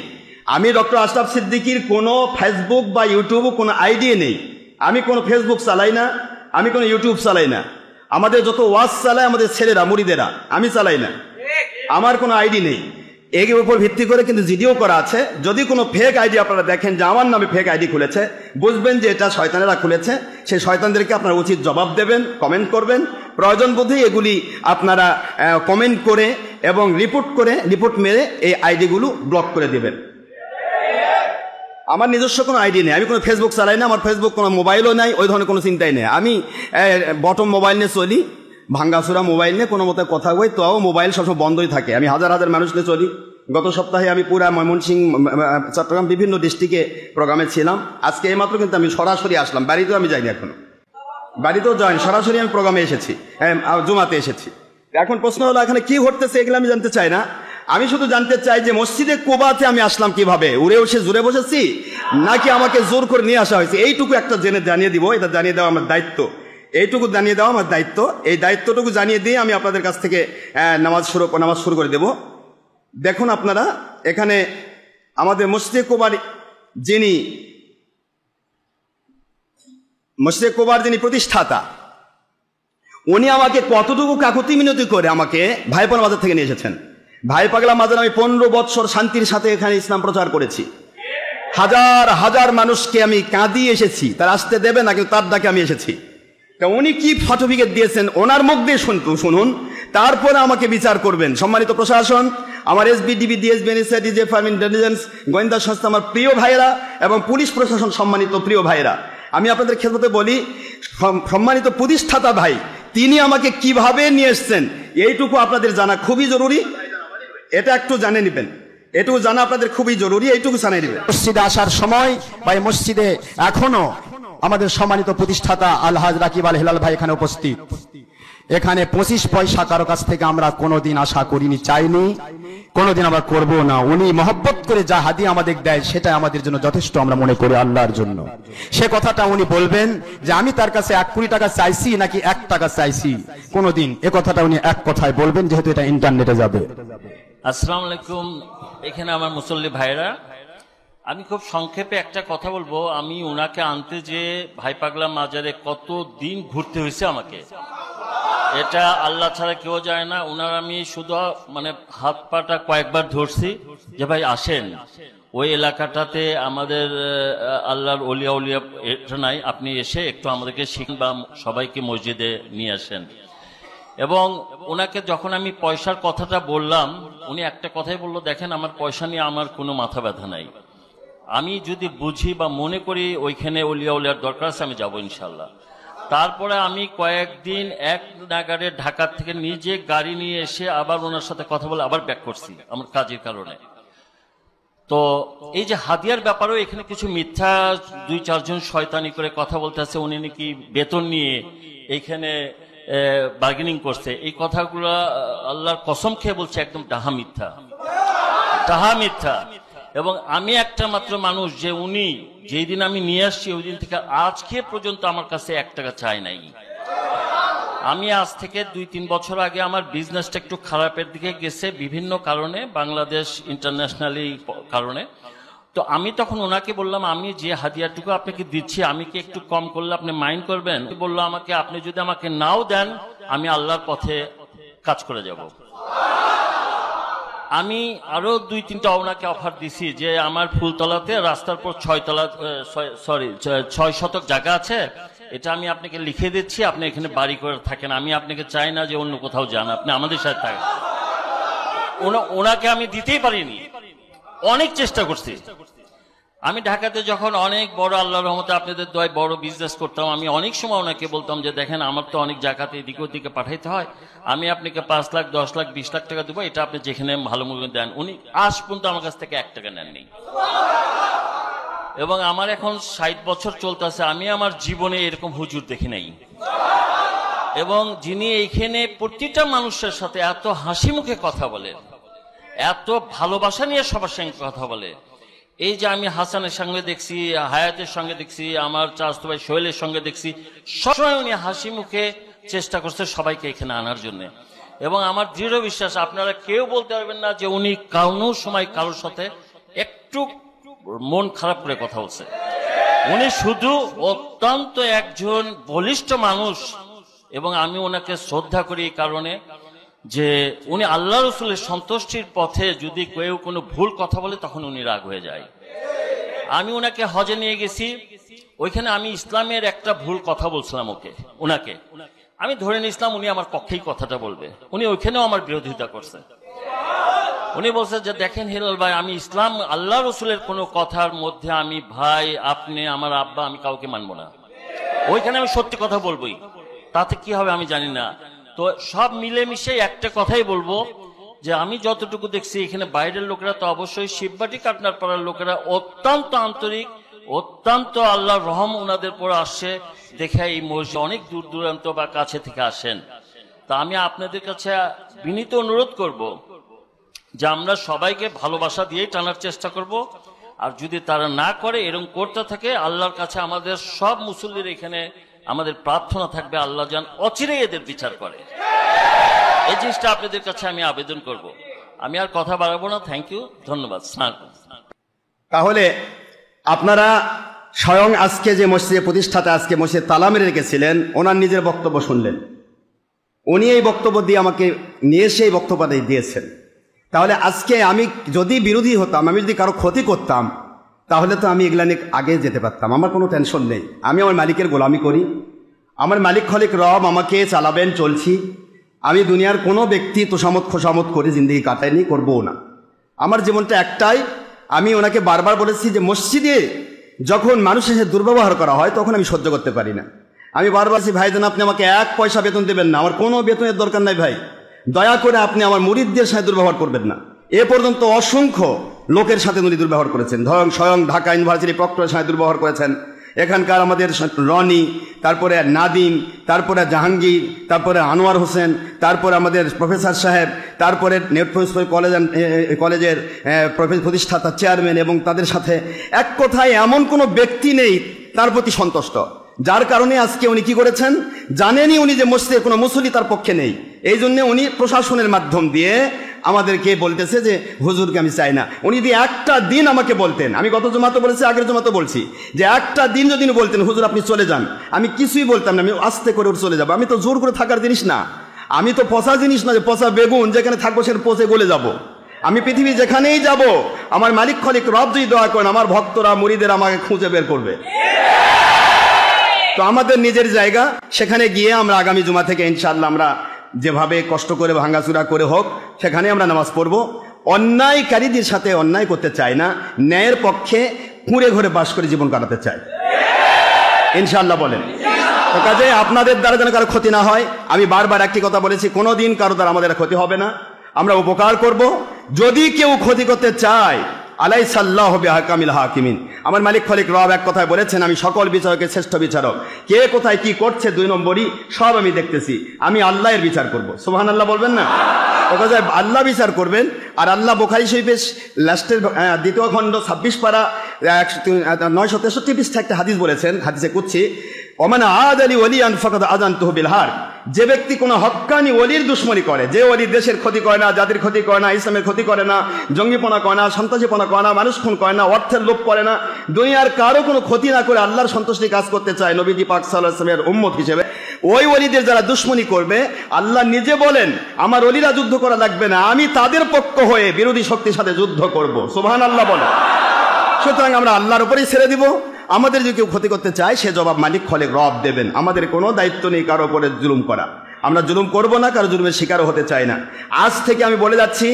আমি ডক্টর আশরাফ সিদ্দিকীর কোনো ফেসবুক বা ইউটিউব কোনো আইডি নেই। আমি কোনো ফেসবুক চালাই না, আমি কোনো ইউটিউব চালাই না। আমাদের যত ওয়াজ চালায় আমাদের ছেলেরা, মুরিদেরা, আমি চালাই না। আমার কোনো আইডি নেই। এর উপর ভিত্তি করে কিন্তু জিডিও করা আছে। যদি কোনো ফেক আইডি আপনারা দেখেন যে আমার নামে ফেক আইডি খুলেছে, বুঝবেন যে এটা শয়তানেরা খুলেছে। সেই শয়তানদেরকে আপনারা উচিত জবাব দেবেন, কমেন্ট করবেন। প্রয়োজন বোধে এগুলি আপনারা কমেন্ট করে এবং রিপোর্ট মেরে এই আইডিগুলো ব্লক করে দেবেন। আমার নিজস্ব কোনো আইডি নেই, আমি কোনো ফেসবুক চালাই না, আমার ফেসবুক কোনো মোবাইলও নাই, ওই ধরনের কোনো চিন্তাই নেই। আমি বটম মোবাইল নিয়ে চলি, ভাঙ্গাচুরা মোবাইল নিয়ে কোনো মতো কথা বই, তাও মোবাইল সবসময় বন্ধই থাকে। আমি হাজার হাজার মানুষ নিয়ে চলি। গত সপ্তাহে আমি পুরা ময়মনসিংহ, চট্টগ্রাম বিভিন্ন ডিস্ট্রিক্টে প্রোগ্রামে ছিলাম। আজকে এইমাত্র কিন্তু আমি সরাসরি আসলাম, বাড়িতেও আমি যাইনি এখনো, বাড়িতেও যাইনি, সরাসরি আমি প্রোগ্রামে এসেছি, জুমাতে এসেছি। এখন প্রশ্ন হলো এখানে কি ঘটতেছে, এগুলো আমি জানতে চাই না। আমি শুধু জানতে চাই যে মসজিদে কুবাতে আমি আসলাম কিভাবে, উড়ে উঠে জুড়ে বসেছি নাকি আমাকে জোর করে নিয়ে আসা হয়েছে, এইটুকু একটা জানিয়ে দিব। এটা জানিয়ে দেওয়া আমার দায়িত্ব, এইটুকু জানিয়ে দেওয়া আমার দায়িত্ব। এই দায়িত্বটুকু জানিয়ে দিয়ে আমি আপনাদের কাছ থেকে নামাজ শুরু করে দেব। দেখুন আপনারা, এখানে আমাদের মসজিদে কুবার যিনি প্রতিষ্ঠাতা, উনি আমাকে কতটুকু কাকুতি মিনতি করে আমাকে ভাইপাগলা বাজার থেকে নিয়ে এসেছেন। ভাইপাগলা বাজার আমি 15 বৎসর শান্তির সাথে এখানে ইসলাম প্রচার করেছি। হাজার হাজার মানুষকে আমি কাঁদিয়ে এসেছি, তার আসতে দেবে না, কিন্তু তার ডাকে আমি এসেছি। তা উনি কি সার্টিফিকেট দিয়েছেন ওনার মুখ দিয়ে শুনুন, তারপরে আমাকে বিচার করবেন। সম্মানিত প্রশাসন, আমার এসবিডিবি, ডিএসবি, এনএসআই, ফার্ম ইন্টেলিজেন্স, গোয়েন্দা সংস্থা, আমার প্রিয় ভাইরা এবং পুলিশ প্রশাসন, সম্মানিত প্রিয় ভাইরা, আমি আপনাদের খেদমতে বলি, সম্মানিত প্রতিষ্ঠাতা ভাই তিনি আমাকে কিভাবে নিয়ে এসছেন এইটুকু আপনাদের জানা খুবই জরুরি। এটা একটু জানে নেবেন, এটুকু জানা আপনাদের খুবই জরুরি, এইটুকু জানিয়ে নেবেন। মসজিদে আসার সময় বা এই মসজিদে এখনো আমাদের সম্মানিত প্রতিষ্ঠাতা আলহাজ রাকিব আল হিলাল ভাই এখানে উপস্থিত। এখানে 25 পয়সা কারো কাছ থেকে আমরা কোনোদিন আশা করিনি, চাইনি, কোনোদিন আমরা করব না। উনি মহব্বত করে যা হাদিয়া আমাদের দেয় সেটা আমাদের জন্য যথেষ্ট আমরা মনে করি আল্লাহর জন্য। সে কথাটা উনি বলবেন যে আমি তার কাছে 1 কোটি টাকা চাইছি নাকি 1 টাকা চাইছি, কোনোদিন এ কথাটা উনি এক কথায় বলবেন, যেহেতু এটা ইন্টারনেটে যাবে। আসসালামু আলাইকুম। এখানে আমার মুসল্লি ভাইরা, আমি খুব সংক্ষেপে একটা কথা বলবো। আমি ওনাকে আনতে যে ভাইপাগলা মাজারে কত দিন ঘুরতে হয়েছে আমাকে, এটা আল্লাহ ছাড়া কেউ যায় না। ওনার আমি শুধু মানে হাত পাটা কয়েকবার ধরছি যে ভাই আসেন, ওই এলাকাটাতে আমাদের আল্লাহর ওলিয়া উলিয়া এটা নাই, আপনি এসে একটু আমাদেরকে শিখেন বা সবাইকে মসজিদে নিয়ে আসেন। এবং ওনাকে যখন আমি পয়সার কথাটা বললাম, উনি একটা কথাই বললো, দেখেন আমার পয়সা নিয়ে আমার কোনো মাথা ব্যথা নাই, আমি যদি বুঝি বা মনে করি ওইখানে ওলিয়া উলিয়ার দরকার আছে আমি যাবো ইনশাল্লাহ। তারপরে আমি কয়েকদিন এক নাগারে ঢাকা থেকে নিজে গাড়ি নিয়ে এসে আবার ওনার সাথে কথা বলে আবার ব্যাক করছি আমার কাজের কারণে। তো এই যে হাদিয়ার ব্যাপারেও এখানে কিছু মিথ্যা 2-4 জন শয়তানি করে কথা বলতে আছে, উনি নাকি বেতন নিয়ে এইখানে বার্গেনিং করছে। এই কথাগুলো আল্লাহর কসম খেয়ে বলছে একদম ডাহা মিথ্যা। এবং আমি একটা মাত্র মানুষ যে উনি যেই দিন আমি নিয়ে আসছি ওই দিন থেকে আজকে পর্যন্ত আমার কাছে 1 টাকা চাই নাই। আমি আজ থেকে 2-3 বছর আগে আমার বিজনেসটা একটু খারাপের দিকে গেছে বিভিন্ন কারণে, বাংলাদেশ ইন্টারন্যাশনালি কারণে। তো আমি তখন ওনাকে বললাম, আমি যে হাদিয়াটুকু আপনাকে দিচ্ছি আমি কি একটু কম করলে আপনি মাইন্ড করবেন? বললো আমাকে, আপনি যদি আমাকে নাও দেন আমি আল্লাহর পথে কাজ করে যাব। আমি আরো 2-3টা ওনাকে অফার দিছি যে আমার ফুলতলাতে রাস্তার পর 6 শতক জায়গা আছে, এটা আমি আপনাকে লিখে দিচ্ছি, আপনি এখানে বাড়ি করে থাকেন, আমি আপনাকে চাই না যে অন্য কোথাও যান, আপনি আমাদের সাথে থাকেন। ওনাকে আমি দিতেই পারিনি, অনেক চেষ্টা করছি। আমি ঢাকাতে যখন অনেক বড় আল্লাহর রহমতে আপনাদের দয় বড় বিজনেস করতাম, আমি অনেক সময় ওনাকে বলতাম যে দেখেন আমার তো অনেক জায়গাতে এদিকে ওদিকে পাঠাইতে হয়, আমি আপনাকে 5 লাখ 10 লাখ 20 লাখ টাকা দেবো, এটা আপনি যেখানে ভালো মূল্য দেন। উনি আজ পর্যন্ত আমার কাছ থেকে 1 টাকা নেননি। এবং আমার এখন 60 বছর চলতেছে, আমি আমার জীবনে এরকম হুজুর দেখি নাই। এবং যিনি এইখানে প্রতিটা মানুষের সাথে এত হাসি মুখে কথা বলে, এত ভালোবাসা নিয়ে সবার সঙ্গে কথা বলে, এই যে আমি হাসানের সঙ্গে দেখছি, হায়াতের সঙ্গে দেখছি, আমার চাচাতো ভাই সোহেলের সঙ্গে দেখছি, সবসময় উনি হাসি মুখে চেষ্টা করছে সবাইকে এখানে আনার জন্য। এবং আমার দৃঢ় বিশ্বাস আপনারা কেউ বলতে পারবেন না যে উনি কোনো সময় কারোর সাথে একটু মন খারাপ করে কথা বলছে। উনি শুধু অত্যন্ত একজন বলিষ্ঠ মানুষ, এবং আমি ওনাকে শ্রদ্ধা করি এই কারণে যে উনি আল্লাহ রসুলের সন্তুষ্টির পথে যদি কেউ কোনো ভুল কথা বলে তখন উনি রাগ হয়ে যায়। আমি ওনাকে হজে নিয়ে গেছি, ওইখানে আমি ইসলামের একটা ভুল কথা বলছিলাম ওনাকে আমি ধরে নিয়েছিলাম উনি আমার পক্ষেই কথাটা বলবে। উনি ওইখানেও আমার বিরোধিতা করছে। উনি বলছে যে দেখেন হিলাল ভাই, আমি ইসলাম আল্লাহ রসুলের কোনো কথার মধ্যে আমি ভাই, আপনি, আমার আব্বা, আমি কাউকে মানবো না। ওইখানে আমি সত্যি কথা বলবোই, তাতে কি হবে আমি জানি না। তো সব মিলেমিশে একটা কথাই বলবো যে আমি যতটুকু দেখছি এখানে বাইরের লোকেরা তো অবশ্যই শিববাটি কাটনার পাড়ার লোকেরা অত্যন্ত আন্তরিক, অত্যন্ত আল্লাহর রহম ওনাদের পরে আসছে দেখে এই মসজিদ অনেক দূর দূরান্ত বা কাছে থেকে আসেন। তা আমি আপনাদের কাছে বিনীত অনুরোধ করব যে আমরা সবাইকে ভালোবাসা দিয়েই টানার চেষ্টা করব। আর যদি তারা না করে, এরকম করতে থাকে, আল্লাহর কাছে আমাদের সব মুসল্লির এখানে আমাদের প্রার্থনা থাকবে আল্লাহ যেন অচিরেই এদের বিচার করে। এই জিনিসটা আপনাদের কাছে আমি আবেদন করব। আমি আর কথা বাড়াবো না। থ্যাংক ইউ, ধন্যবাদ। তাহলে আপনারা স্বয়ং আজকে যে মসজিদের প্রতিষ্ঠাতা আজকে মসজিদ তালা মেরে রেখেছিলেন, ওনার নিজের বক্তব্য শুনলেন। উনি এই বক্তব্য দিয়ে আমাকে নিয়ে এসে এই বক্তব্যটা দিয়েছেন। তাহলে আজকে আমি যদি বিরোধী হতাম, আমি যদি কারো ক্ষতি করতাম, তাহলে তো আমি এগুলা নিয়ে আগে যেতে পারতাম। আমার কোনো টেনশন নেই। আমি আমার মালিকের গোলামি করি, আমার মালিক খলিক রব আমাকে চালাবেন, চলছি। আমি দুনিয়ার কোনো ব্যক্তি তোষামত খোসামত করে জিন্দগি কাটাইনি, করবও না। আমার জীবনটা একটাই। আমি ওনাকে বারবার বলেছি যে মসজিদে যখন মানুষের সাথে দুর্ব্যবহার করা হয় তখন আমি সহ্য করতে পারি না। আমি বারবার বলছি, ভাই যেন আপনি আমাকে 1 পয়সা বেতন দেবেন না, আমার কোনো বেতনের দরকার নাই ভাই, দয়া করে আপনি আমার মুরিদদের সাথে দুর্ব্যবহার করবেন না। এ পর্যন্ত অসংখ্য লোকের সাথে উনি দুর্ব্যবহার করেছেন। ধরুন স্বয়ং ঢাকা ইউনিভার্সিটি প্রক্টরের সাথে দুর্ব্যবহার করেছেন, এখানকার আমাদের রনি, তারপরে নাদিম, তারপরে জাহাঙ্গীর, তারপরে আনোয়ার হোসেন, তারপরে আমাদের প্রফেসর সাহেব, তারপরে নেটফোর্স কলেজের প্রতিষ্ঠাতা চেয়ারম্যান, এবং তাদের সাথে এক কথায় এমন কোনো ব্যক্তি নেই তার প্রতি সন্তুষ্ট। যার কারণে আজকে উনি কি করেছেন জানেনই, উনি যে মসজিদের কোনো মুসল্লি তার পক্ষে নেই। এই জন্য উনি প্রশাসনের মাধ্যম দিয়ে আমাদেরকে বলতেছে যে হুজুরকে আমি চাই না। উনি যদি একটা দিন আমাকে বলতেন, আমি গত জমাতে বলেছি, আগের জমাতে বলছি, যে একটা দিন যদি বলতেন হুজুর আপনি চলে যান, আমি কিছুই বলতাম না, আমি আস্তে করে চলে যাবো। আমি তো জোর করে থাকার জিনিস না, আমি তো পচা জিনিস না যে পচা বেগুন যেখানে থাকবো সেখানে পচে গলে যাব। আমি পৃথিবী যেখানেই যাব, আমার মালিক খলিক রব যদি দয়া করেন, আমার ভক্তরা মুরিদের আমাকে খুঁজে বের করবে। তো আমাদের নিজের জায়গা, সেখানে গিয়ে আমরা আগামী জুমা থেকে ইনশাআল্লাহ আমরা যেভাবে কষ্ট করে ভাঙ্গাচুরা করে হোক সেখানে আমরা নামাজ পড়ব। অন্যায়কারীদের সাথে অন্যায় করতে চাই না, ন্যায়ের পক্ষে কুঁড়ে ঘরে বাস করে জীবন কাটাতে চাই ইনশাআল্লাহ বলেন। তো কাজে আপনাদের দ্বারা যেন কারো ক্ষতি না হয়, আমি বারবার একটি কথা বলেছি, কোনোদিন কারো দ্বারা আমাদের ক্ষতি হবে না, আমরা উপকার করব। যদি কেউ ক্ষতি করতে চায়, আলাইসাল্লাহু বিহাকামিল হাকিমিন, আমার মালিক খলিক রব এক কথায় বলেছেন, আমি সকল বিচারকের শ্রেষ্ঠ বিচারক। কে কোথায় কি করছে 2 নম্বরই সব আমি দেখতেছি, আমি আল্লাহর বিচার করব। সুবহানাল্লাহ বলবেন না? ওকে আল্লাহ বিচার করবেন। আর আল্লাহ বুখারী শরীফের লাস্টের 2 খণ্ড 26 পারা 963 পৃষ্ঠা একটা হাদিস বলেছেন, হাদিসে কুদসি, ওমান আদালি ওয়ালিয়ান ফাকাদ আযানতুহু বিল হার, যে ব্যক্তি কোনো হক্কানি ওলির দুশমনি করে, যে ওলি দেশের ক্ষতি করে না, জাতির ক্ষতি করে না, ইসলামের ক্ষতি করে না, জঙ্গিপনা করে না, সন্ত্রাসীপনা করে না, মানুষ খুন করে না, অর্থের লোভ করে না, দুনিয়ার কারো কোনো ক্ষতি না করে আল্লাহর সন্তুষ্টি কাজ করতে চায় নবীজি পাক সাল্লাল্লাহু আলাইহি ওয়াসাল্লামের উম্মত হিসেবে, ওই ওলিদের যারা দুশমনি করবে, আল্লাহ নিজে বলেন আমার ওলিরা যুদ্ধ করা লাগবে না, আমি তাদের পক্ষ হয়ে বিরোধী শক্তির সাথে যুদ্ধ করব। সুবহানাল্লাহ বলেন। সুতরাং আমরা আল্লাহর উপরেই ছেড়ে দিব। আমাদের যদি কেউ ক্ষতি করতে চায়, সে জবাব মালিক খলিক রব দেবেন। আমাদের কোনো দায়িত্ব নেই কারো উপরে জুলুম করা, আমরা জুলুম করব না, কারো জুলুমের শিকারও হতে চাই না। আজ থেকে আমি বলে যাচ্ছি,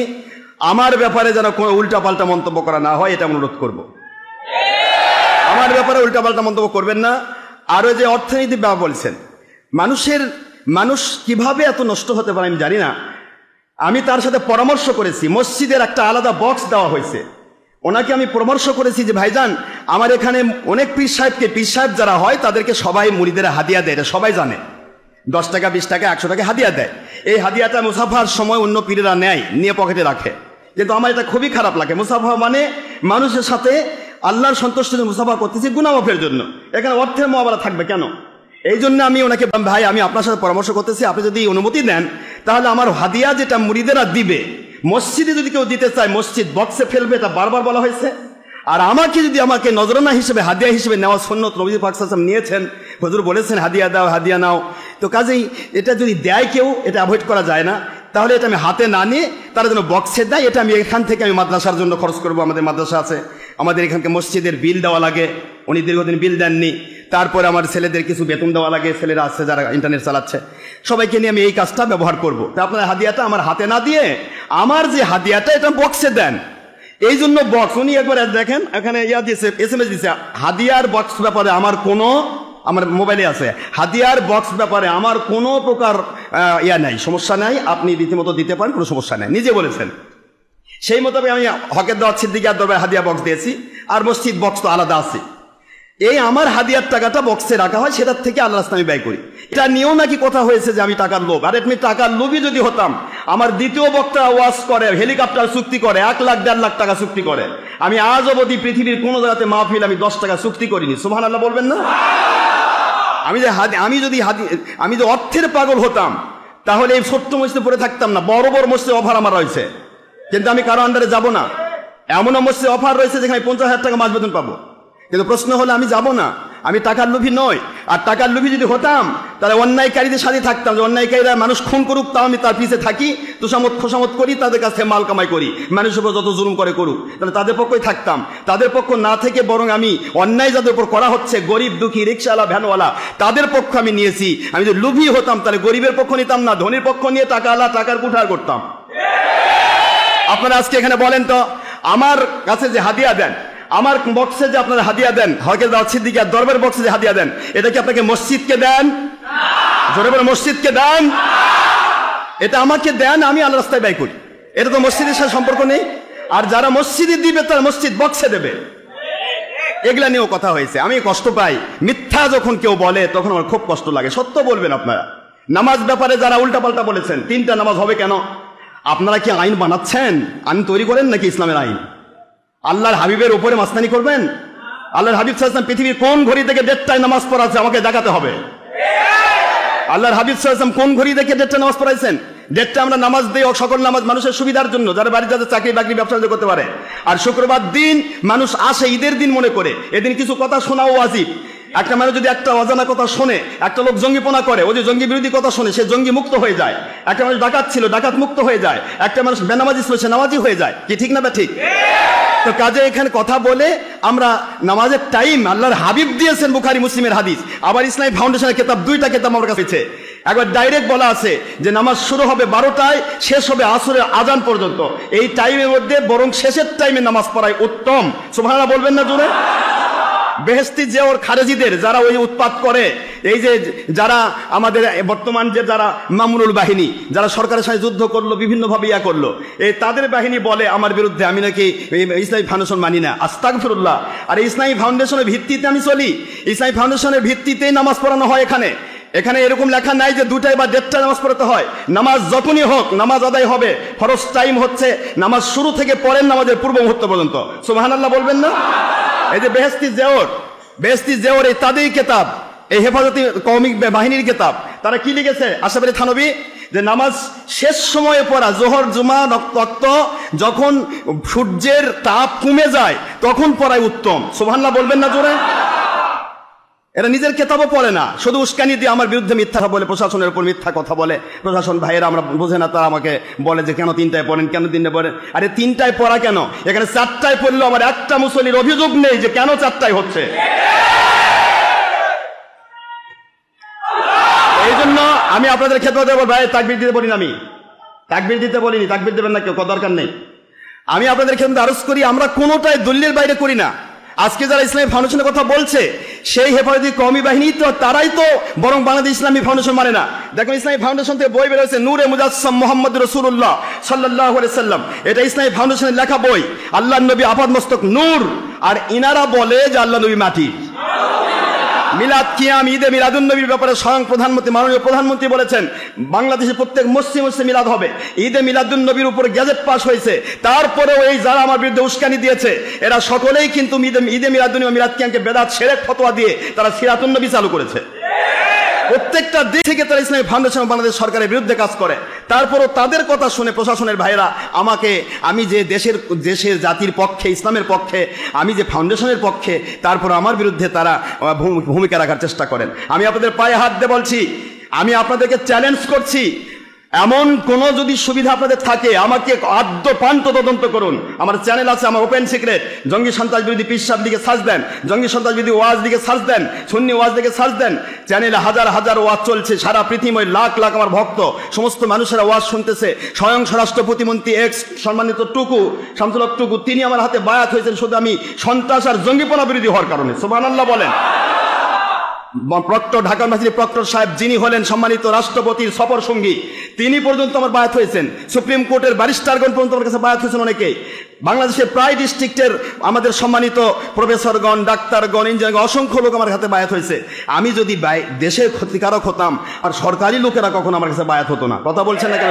আমার ব্যাপারে যেন কোনো উল্টাপাল্টা মন্তব্য করা না হয়, এটা অনুরোধ করব। আমার ব্যাপারে উল্টাপাল্টা মন্তব্য করবেন না। আরও যে অর্থনীতি ব্যাপার বলছেন, মানুষ কিভাবে এত নষ্ট হতে পারে আমি জানি না। আমি তার সাথে পরামর্শ করেছি, মসজিদের একটা আলাদা বক্স দেওয়া হয়েছে, ওনাকে আমি পরামর্শ করেছি যে ভাইজান, আমার এখানে অনেক পীর সাহেব যারা হয় তাদেরকে সবাই মুরিদের হাদিয়া দেয়, এটা সবাই জানে, 10 টাকা 20 টাকা 100 টাকা হাদিয়া দেয়। এই হাদিয়াটা মুসাফার সময় অন্য পীরেরা নেয়, নিয়ে পকেটে রাখে। কিন্তু আমার এটা খুবই খারাপ লাগে। মুসাফা মানে মানুষের সাথে আল্লাহর সন্তুষ্টির মুসাফা করতেছি গুনাহ মাফের জন্য, এখানে অর্থের মুআমালা থাকবে কেন? এই জন্য আমি ওনাকে ভাই আমি আপনার সাথে পরামর্শ করতেছি, আপনি যদি অনুমতি দেন তাহলে আমার হাদিয়া যেটা মুরিদেরা দিবে মসজিদে যদি কেউ দিতে চায় মসজিদ বক্সে ফেলবে, এটা বারবার বলা হয়েছে। আর আমাকে যদি আমাকে নজরানা হিসেবে হাদিয়া হিসেবে নেওয়া সুন্নত, নবী পাক সাল্লাল্লাহু আলাইহি ওয়াসাল্লাম নিয়েছেন, হুজুর বলেছেন হাদিয়া দাও হাদিয়া নাও, তো কাজেই এটা যদি দেয় কেউ এটা অ্যাভয়েড করা যায় না, তাহলে এটা আমি হাতে না নিয়ে তারা যেন বক্সে দেয়, এটা আমি এখান থেকে আমি মাদ্রাসার জন্য খরচ করব। আমাদের মাদ্রাসা আছে, আমাদের এখানকে মসজিদের বিল দেওয়া লাগে, উনি দীর্ঘদিন বিল দেননি। তারপরে আমার ছেলেদের কিছু বেতন দেওয়া লাগে, ছেলেরা আছে যারা ইন্টারনেট চালাচ্ছে, সবাইকে নিয়ে আমি এই কাজটা ব্যবহার করব। তা আপনার হাদিয়াটা আমার হাতে না দিয়ে আমার যে হাদিয়াটা এটা বক্সে দেন, এই জন্য বক্স উনি একবার দেখেন এখানে দিয়েছে, SMS দিয়েছে হাদিয়ার বক্স ব্যাপারে আমার মোবাইলে আছে, হাদিয়ার বক্স ব্যাপারে আমার কোনো প্রকার নাই, সমস্যা নাই, আপনি রীতিমতো দিতে পারেন, কোনো সমস্যা নাই, নিজে বলেছেন। সেই মোতাবেক আমি হকের দাওয়াত সিদ্দিকিয়ার দরবারে হাদিয়া বক্স দিয়েছি, আর মসজিদ বক্স তো আলাদা আছে। এই আমার হাদিয়ার টাকাটা বক্সে রাখা হয়, সেটার থেকে আল্লাহর রাস্তায় আমি ব্যয় করি। এটা নিয়েও নাকি কথা হয়েছে যে আমি টাকার লোভ, আর আমি টাকার লোভী যদি হতাম, আমার দ্বিতীয় বক্তা ওয়াজ করে, হেলিকপ্টার চুক্তি করে, 1 লাখ 1.5 লাখ টাকা চুক্তি করে, আমি আজ অবধি পৃথিবীর কোনো জায়গাতে মাহফিল আমি 10 টাকা চুক্তি করিনি। সুবহানাল্লাহ বলবেন না? আমি যে অর্থের পাগল হতাম তাহলে এই ছোট্ট মসজিদে পড়ে থাকতাম না, বড় বড় মসজিদে অফার আমার রয়েছে, কিন্তু আমি কারো আন্ডারে যাব না। এমনও মসজিদে অফার রয়েছে যেখানে 50,000 টাকা মাস বেতন পাবো, কিন্তু প্রশ্ন হলো আমি যাব না, আমি টাকার লোভী নই। আর টাকার লোভী যদি হতাম তাহলে অন্যায়কারীদের সাথে থাকতাম, যে অন্যায়কারীরা মানুষ খুন করুক তাও আমি তার পিছে থাকি, খোসামত করি, তাদের কাছ থেকে মাল কামাই করি, মানুষের উপর যত জুলুম করে করুক, তাহলে তাদের পক্ষই থাকতাম। তাদের পক্ষ না থেকে বরং আমি অন্যায় যাদের উপর করা হচ্ছে, গরিব দুঃখী রিক্সাওয়ালা ভ্যানওয়ালা, তাদের পক্ষ আমি নিয়েছি। আমি যদি লোভী হতাম তাহলে গরিবের পক্ষ নিতাম না, ধনীর পক্ষ নিয়ে টাকাওয়ালা টাকার কুঠার করতাম। আপনারা আজকে এখানে বলেন তো, আমার কাছে যে হাদিয়া দেন, আমার বক্সে যে আপনারা হাদিয়া দেন, হকের দাওয়াত সিদ্দিকিয়ার দরবার বক্সে যে হাদিয়া দেন, এটা কি আপনাকে মসজিদকে দেন? জোরে বলে মসজিদকে দেন? এটা আমাকে দেন, আমি আল্লাহর রাস্তায় ব্যয় করি, এটা তো মসজিদের সাথে সম্পর্ক নেই। আর যারা মসজিদে দিবে তারা মসজিদ বক্সে দেবে, এগুলা নিয়েও কথা হয়েছে। আমি কষ্ট পাই, মিথ্যা যখন কেউ বলে তখন আমার খুব কষ্ট লাগে। সত্য বলবেন আপনারা। নামাজ ব্যাপারে যারা উল্টাপাল্টা বলেছেন, 3টা নামাজ হবে কেন? আপনারা কি আইন বানাচ্ছেন? আইন তৈরি করেন নাকি ইসলামের আইন? আল্লাহর হাবিবের উপরে মাস্তানি করবেন? আল্লাহর হাবিব সাল্লাল্লাহু আলাইহি ওয়াসাল্লাম পৃথিবীর কোন ঘড়ি থেকে 1:30টায় নামাজ পড়াচ্ছে আমাকে দেখাতে হবে। আল্লাহর হাবিব সাল্লাল্লাহু আলাইহি ওয়াসাল্লাম কোন ঘড়ি থেকে 1:30টায় নামাজ পড়াইছেন? 1:30টা আমরা নামাজ দেই সকল নামাজ মানুষের সুবিধার জন্য, যারা বাড়ি যাতে চাকরি বাকরি ব্যবসা করতে পারে। আর শুক্রবার দিন মানুষ আসে ঈদের দিন মনে করে, এদিন কিছু কথা শোনাও ওয়াজিব। একটা মানুষ যদি একটা অজানা কথা শোনে, একটা লোক জঙ্গিপনা করে, ও যে জঙ্গি বিরোধী কথা শোনে, সে জঙ্গি মুক্ত হয়ে যায়। একটা মানুষ ডাকাত ছিল, ডাকাত মুক্ত হয়ে যায়। একটা মানুষ বেনামাজি ছিল, সে নামাজি হয়ে যায়। কি ঠিক না বা ঠিক? তো কাজে এখানে কথা বলে আমরা নামাজের টাইম আল্লাহর হাবিব দিয়েছেন, বুখারী মুসলিমের হাদিস। আবার ইসলামী ফাউন্ডেশনের কিতাব, 2টা কিতাব আমার কাছে আছে। একবার ডাইরেক্ট বলা আছে যে নামাজ শুরু হবে 12টায়, শেষ হবে আসরের আজান পর্যন্ত। এই টাইমের মধ্যে বরং শেষের টাইমে নামাজ পড়াই উত্তম। সুবহানাল্লাহ বলবেন না জোরে? বেহেশতি যে ওর খারেজিদের যারা ওই উৎপাত করে, এই যে যারা আমাদের বর্তমান যে যারা মামুনুল বাহিনী, যারা সরকারের সাথে যুদ্ধ করলো, বিভিন্নভাবে করলো, এই তাদের বাহিনী বলে আমার বিরুদ্ধে আমি নাকি ইসলামী ফাউন্ডেশন মানি না। আস্তাগফিরুল্লাহ। আর ইসলামী ফাউন্ডেশনের ভিত্তিতে আমি চলি, ইসলামী ফাউন্ডেশনের ভিত্তিতেই নামাজ পড়ানো হয়। এখানে এরকম লেখা নাই যে 2টায় বা 1:30টায় নামাজ পড়াতে হয়। নামাজ যখনই হোক নামাজ আদায় হবে। ফরজ টাইম হচ্ছে নামাজ শুরু থেকে পরের নামাজের পূর্ব মুহূর্ত পর্যন্ত। সুবহানাল্লাহ বলবেন না? এই যে বেহেশতি জেওর এই তাদেরই কিতাব, এই হেফাজতি কওমি বাহিনীর কিতাব। তারা কি লিখেছে? আশরাফ আলী থানভী, যে নামাজ শেষ সময়ে পড়া, জোহর জুমা রক্ত যখন সূর্যের তাপ কমে যায় তখন পড়াই উত্তম। সুবহানাল্লাহ বলবেন না জোরে? এরা নিজের কিতাবও পড়ে না, শুধু উস্কানি দিয়ে আমার বিরুদ্ধে মিথ্যা বলে, প্রশাসনের উপর মিথ্যা কথা বলে। প্রশাসন ভাইয়েরা আমরা বোঝে না, তারা আমাকে বলে যে কেন 3টায় পড়েন, কেন 3টায় পড়েন। আরে 3টায় পড়া কেন? এখানে 4টায় পড়লেও আমার একটা মুসল্লির অভিযোগ নেই যে কেন 4টায় হচ্ছে। এই জন্য আমি আপনাদের ক্ষেত্রে দেবো, ভাই তাকবীর দিতে বলিনি, আমি তাকবীর দিতে বলিনি, তাকবীর দেবেন না কেউ, দরকার নেই। আমি আপনাদের ক্ষেত্রে আরজ করি, আমরা কোনোটাই দলিলের বাইরে করি না। আজকে যারা ইসলামী ফাউন্ডেশনের কথা বলছে, সেই হেফাজতি কওমি বাহিনী তো তারাই তো বরং বাংলাদেশ ইসলামী ফাউন্ডেশন মানে না। দেখুন ইসলামী ফাউন্ডেশন থেকে বই বেরোচ্ছে, নূরে মুজাসসাম মুহাম্মদ রাসূলুল্লাহ সাল্লাল্লাহু আলাইহি সাল্লাম। এটা ইসলামী ফাউন্ডেশনের লেখা বই। আল্লাহর নবী আপাদ মস্তক নূর, আর ইনারা বলে যে আল্লাহ নবী মাটি। মিলাদ কিয়াম ঈদে মিলাদুন্নবীর ব্যাপারে স্বয়ং প্রধানমন্ত্রী মাননীয় প্রধানমন্ত্রী বলেছেন বাংলাদেশে প্রত্যেক মসজিদে মিলাদ হবে। ঈদে মিলাদুন্নবীর উপর গেজেট পাস হয়েছে, তারপরেও এই যারা আমার বিরুদ্ধে উস্কানি দিয়েছে এরা সকলেই কিন্তু ঈদে মিলাদুন্নবী মিলাদ কিয়ামকে বেদাত শিরক ফতোয়া দিয়ে তারা সিরাতুন্নবী চালু করেছে। প্রত্যেকটা দিক থেকে তারা ইসলামী ফাউন্ডেশন বাংলাদেশ সরকারের বিরুদ্ধে কাজ করে। তারপরও তাদের কথা শুনে প্রশাসনের ভাইরা আমাকে, আমি যে দেশের জাতির পক্ষে ইসলামের পক্ষে, আমি যে ফাউন্ডেশনের পক্ষে, তারপর আমার বিরুদ্ধে তারা ভূমিকা রাখার চেষ্টা করেন। আমি আপনাদের পায়ে হাত দিয়ে বলছি, আমি আপনাদেরকে চ্যালেঞ্জ করছি, এমন কোনো যদি সুবিধা আপনাদের থাকে আমাকে আদ্যপান্ত তদন্ত করুন। আমার চ্যানেল আছে, আমার ওপেন সিক্রেট, জঙ্গি সন্ত্রাস বিরোধী পিসাব দিকে সার্চ দেন, জঙ্গি সন্ত্রাস বিরোধী ওয়াজ দিকে সার্চ দেন, সুন্নি ওয়াজ দিকে সার্চ দেন। চ্যানেলে হাজার হাজার ওয়াজ চলছে, সারা পৃথিবীর লাখ লাখ আমার ভক্ত সমস্ত মানুষেরা ওয়াজ শুনতেছে। স্বয়ং স্বরাষ্ট্র প্রতিমন্ত্রী এক্স সম্মানিত টুকু শামসুল হক টুকু, তিনি আমার হাতে বায়াত হয়েছেন শুধু আমি সন্ত্রাস আর জঙ্গিপনা বিরোধী হওয়ার কারণে। সুবহানাল্লাহ বলেন। প্রক্টর, ঢাকা ইউনিভার্সিটির প্রক্টর সাহেব যিনি হলেন সম্মানিত রাষ্ট্রপতির সফর সঙ্গী, তিনি পর্যন্ত আমার বায়াত হয়েছেন। সুপ্রিম কোর্টের ব্যারিস্টারগণ পর্যন্ত আমার কাছে বায়াত হয়েছেন অনেকেই। বাংলাদেশের প্রায় ডিস্ট্রিক্টের আমাদের সম্মানিত প্রফেসরগণ, ডাক্তারগণ, ইঞ্জিনিয়ারগণ, অসংখ্য লোক আমার হাতে বায়াত হয়েছে। আমি যদি দেশের ক্ষতিকারক হতাম আর সরকারি লোকেরা কখনো আমার কাছে বায়াত হতো না। কথা বলছেন না কেন?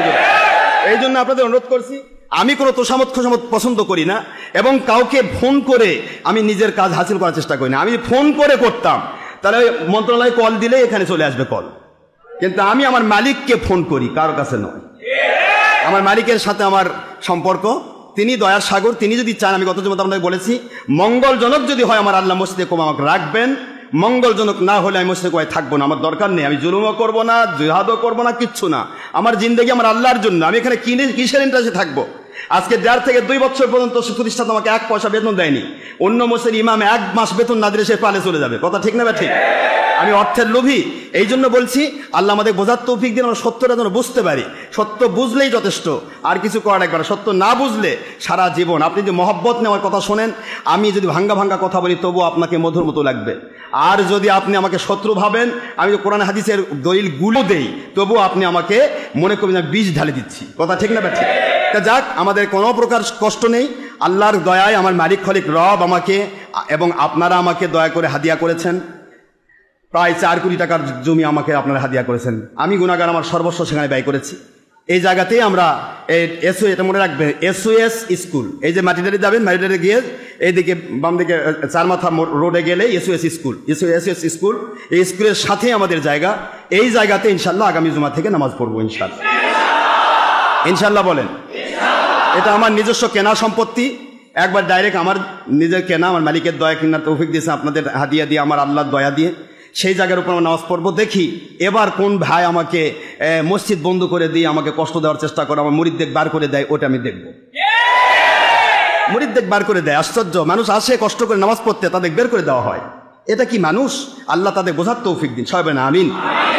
এই জন্য আপনাদের অনুরোধ করছি, আমি কোনো তোষামত খোসামত পছন্দ করি না এবং কাউকে ফোন করে আমি নিজের কাজ হাসিল করার চেষ্টা করি না। আমি ফোন করে করতাম তাহলে মন্ত্রণালয়ে কল দিলে এখানে চলে আসবে কল, কিন্তু আমি আমার মালিককে ফোন করি, কারো কাছে নয়। আমার মালিকের সাথে আমার সম্পর্ক, তিনি দয়ার সাগর, তিনি যদি চান, আমি গত জুমাতে আপনাকে বলেছি, মঙ্গলজনক যদি হয় আমার আল্লাহ মসজিদে কম আমাকে রাখবেন, মঙ্গলজনক না হলে আমি মসজিদে কোয়ায় থাকবো না। আমার দরকার নেই, আমি জুলুমও করবো না, জিহাদও করবো না, কিচ্ছু না। আমার জিন্দেগি আমার আল্লাহর জন্য, আমি এখানে কিসের ইন্টারেস্টে থাকবো? আজকে 1.5 থেকে 2 বছর পর্যন্ত প্রতিষ্ঠান আমাকে 1 পয়সা বেতন দেয়নি। অন্য মসজিদের ইমাম 1 মাস বেতন না দিলে সে পালে চলে যাবে। কথা ঠিক না? ঠিক। আমি অর্থের লোভী, এই জন্য বলছি আল্লাহ আমাদের বোঝার তৌফিক দিন, আমরা সত্যটা যেন বুঝতে পারি। সত্য বুঝলেই যথেষ্ট, আর কিছু করার একবার। সত্য না বুঝলে সারা জীবন, আপনি যদি মহব্বত নিয়ে আমার কথা শোনেন, আমি যদি ভাঙ্গা ভাঙ্গা কথা বলি তবু আপনাকে মধুর মতো লাগবে। আর যদি আপনি আমাকে শত্রু ভাবেন, আমি কোরআন হাদিসের দলিলগুলো দেই, তবু আপনি আমাকে মনে করবেন আমি বীজ ঢালে দিচ্ছি। কথা ঠিক না? ঠিক। যাক, আমাদের কোনো প্রকার কষ্ট নেই। আল্লাহর দয়ায় আমার মালিক খলিক রব আমাকে এবং আপনারা আমাকে দয়া করে হাদিয়া করেছেন। প্রায় 4 কোটি টাকার জমি আমাকে আপনারা হাদিয়া করেছেন। আমি গুনাহগার, আমার সর্বস্ব সেখানে ব্যয় করেছি। এই জায়গাতেই আমরা এটা মনে রাখবেন, SOS স্কুল, এই যে মাটিদারি যাবেন, মাটিদারি গিয়ে এইদিকে বাম দিকে 4 মাথা রোডে গেলে SOS স্কুল, SOS স্কুল, এই স্কুলের সাথে আমাদের জায়গা। এই জায়গাতে ইনশাল্লাহ আগামী জুমা থেকে নামাজ পড়বো ইনশাল্লাহ। ইনশাল্লাহ বলেন। এটা আমার নিজস্ব কেনা সম্পত্তি, একবার ডাইরেক্ট আমার নিজের কেনা, আমার মালিকের দয়া কেনার তৌফিক দিয়েছে আপনাদের হাদিয়া দিয়ে, আমার আল্লাহর দয়া দিয়ে। সেই জায়গার উপর আমরা নামাজ পড়বো। দেখি এবার কোন ভাই আমাকে মসজিদ বন্ধ করে দিয়ে আমাকে কষ্ট দেওয়ার চেষ্টা করে, আমার মুরিদদের বার করে দেয়, ওটা আমি দেখবো। মুরিদদের বার করে দেয়, আশ্চর্য। মানুষ আসে কষ্ট করে নামাজ পড়তে, তাদের বের করে দেওয়া হয়। এটা কি মানুষ? আল্লাহ তাদের বোঝার তৌফিক দিন, সবাই না আমিন।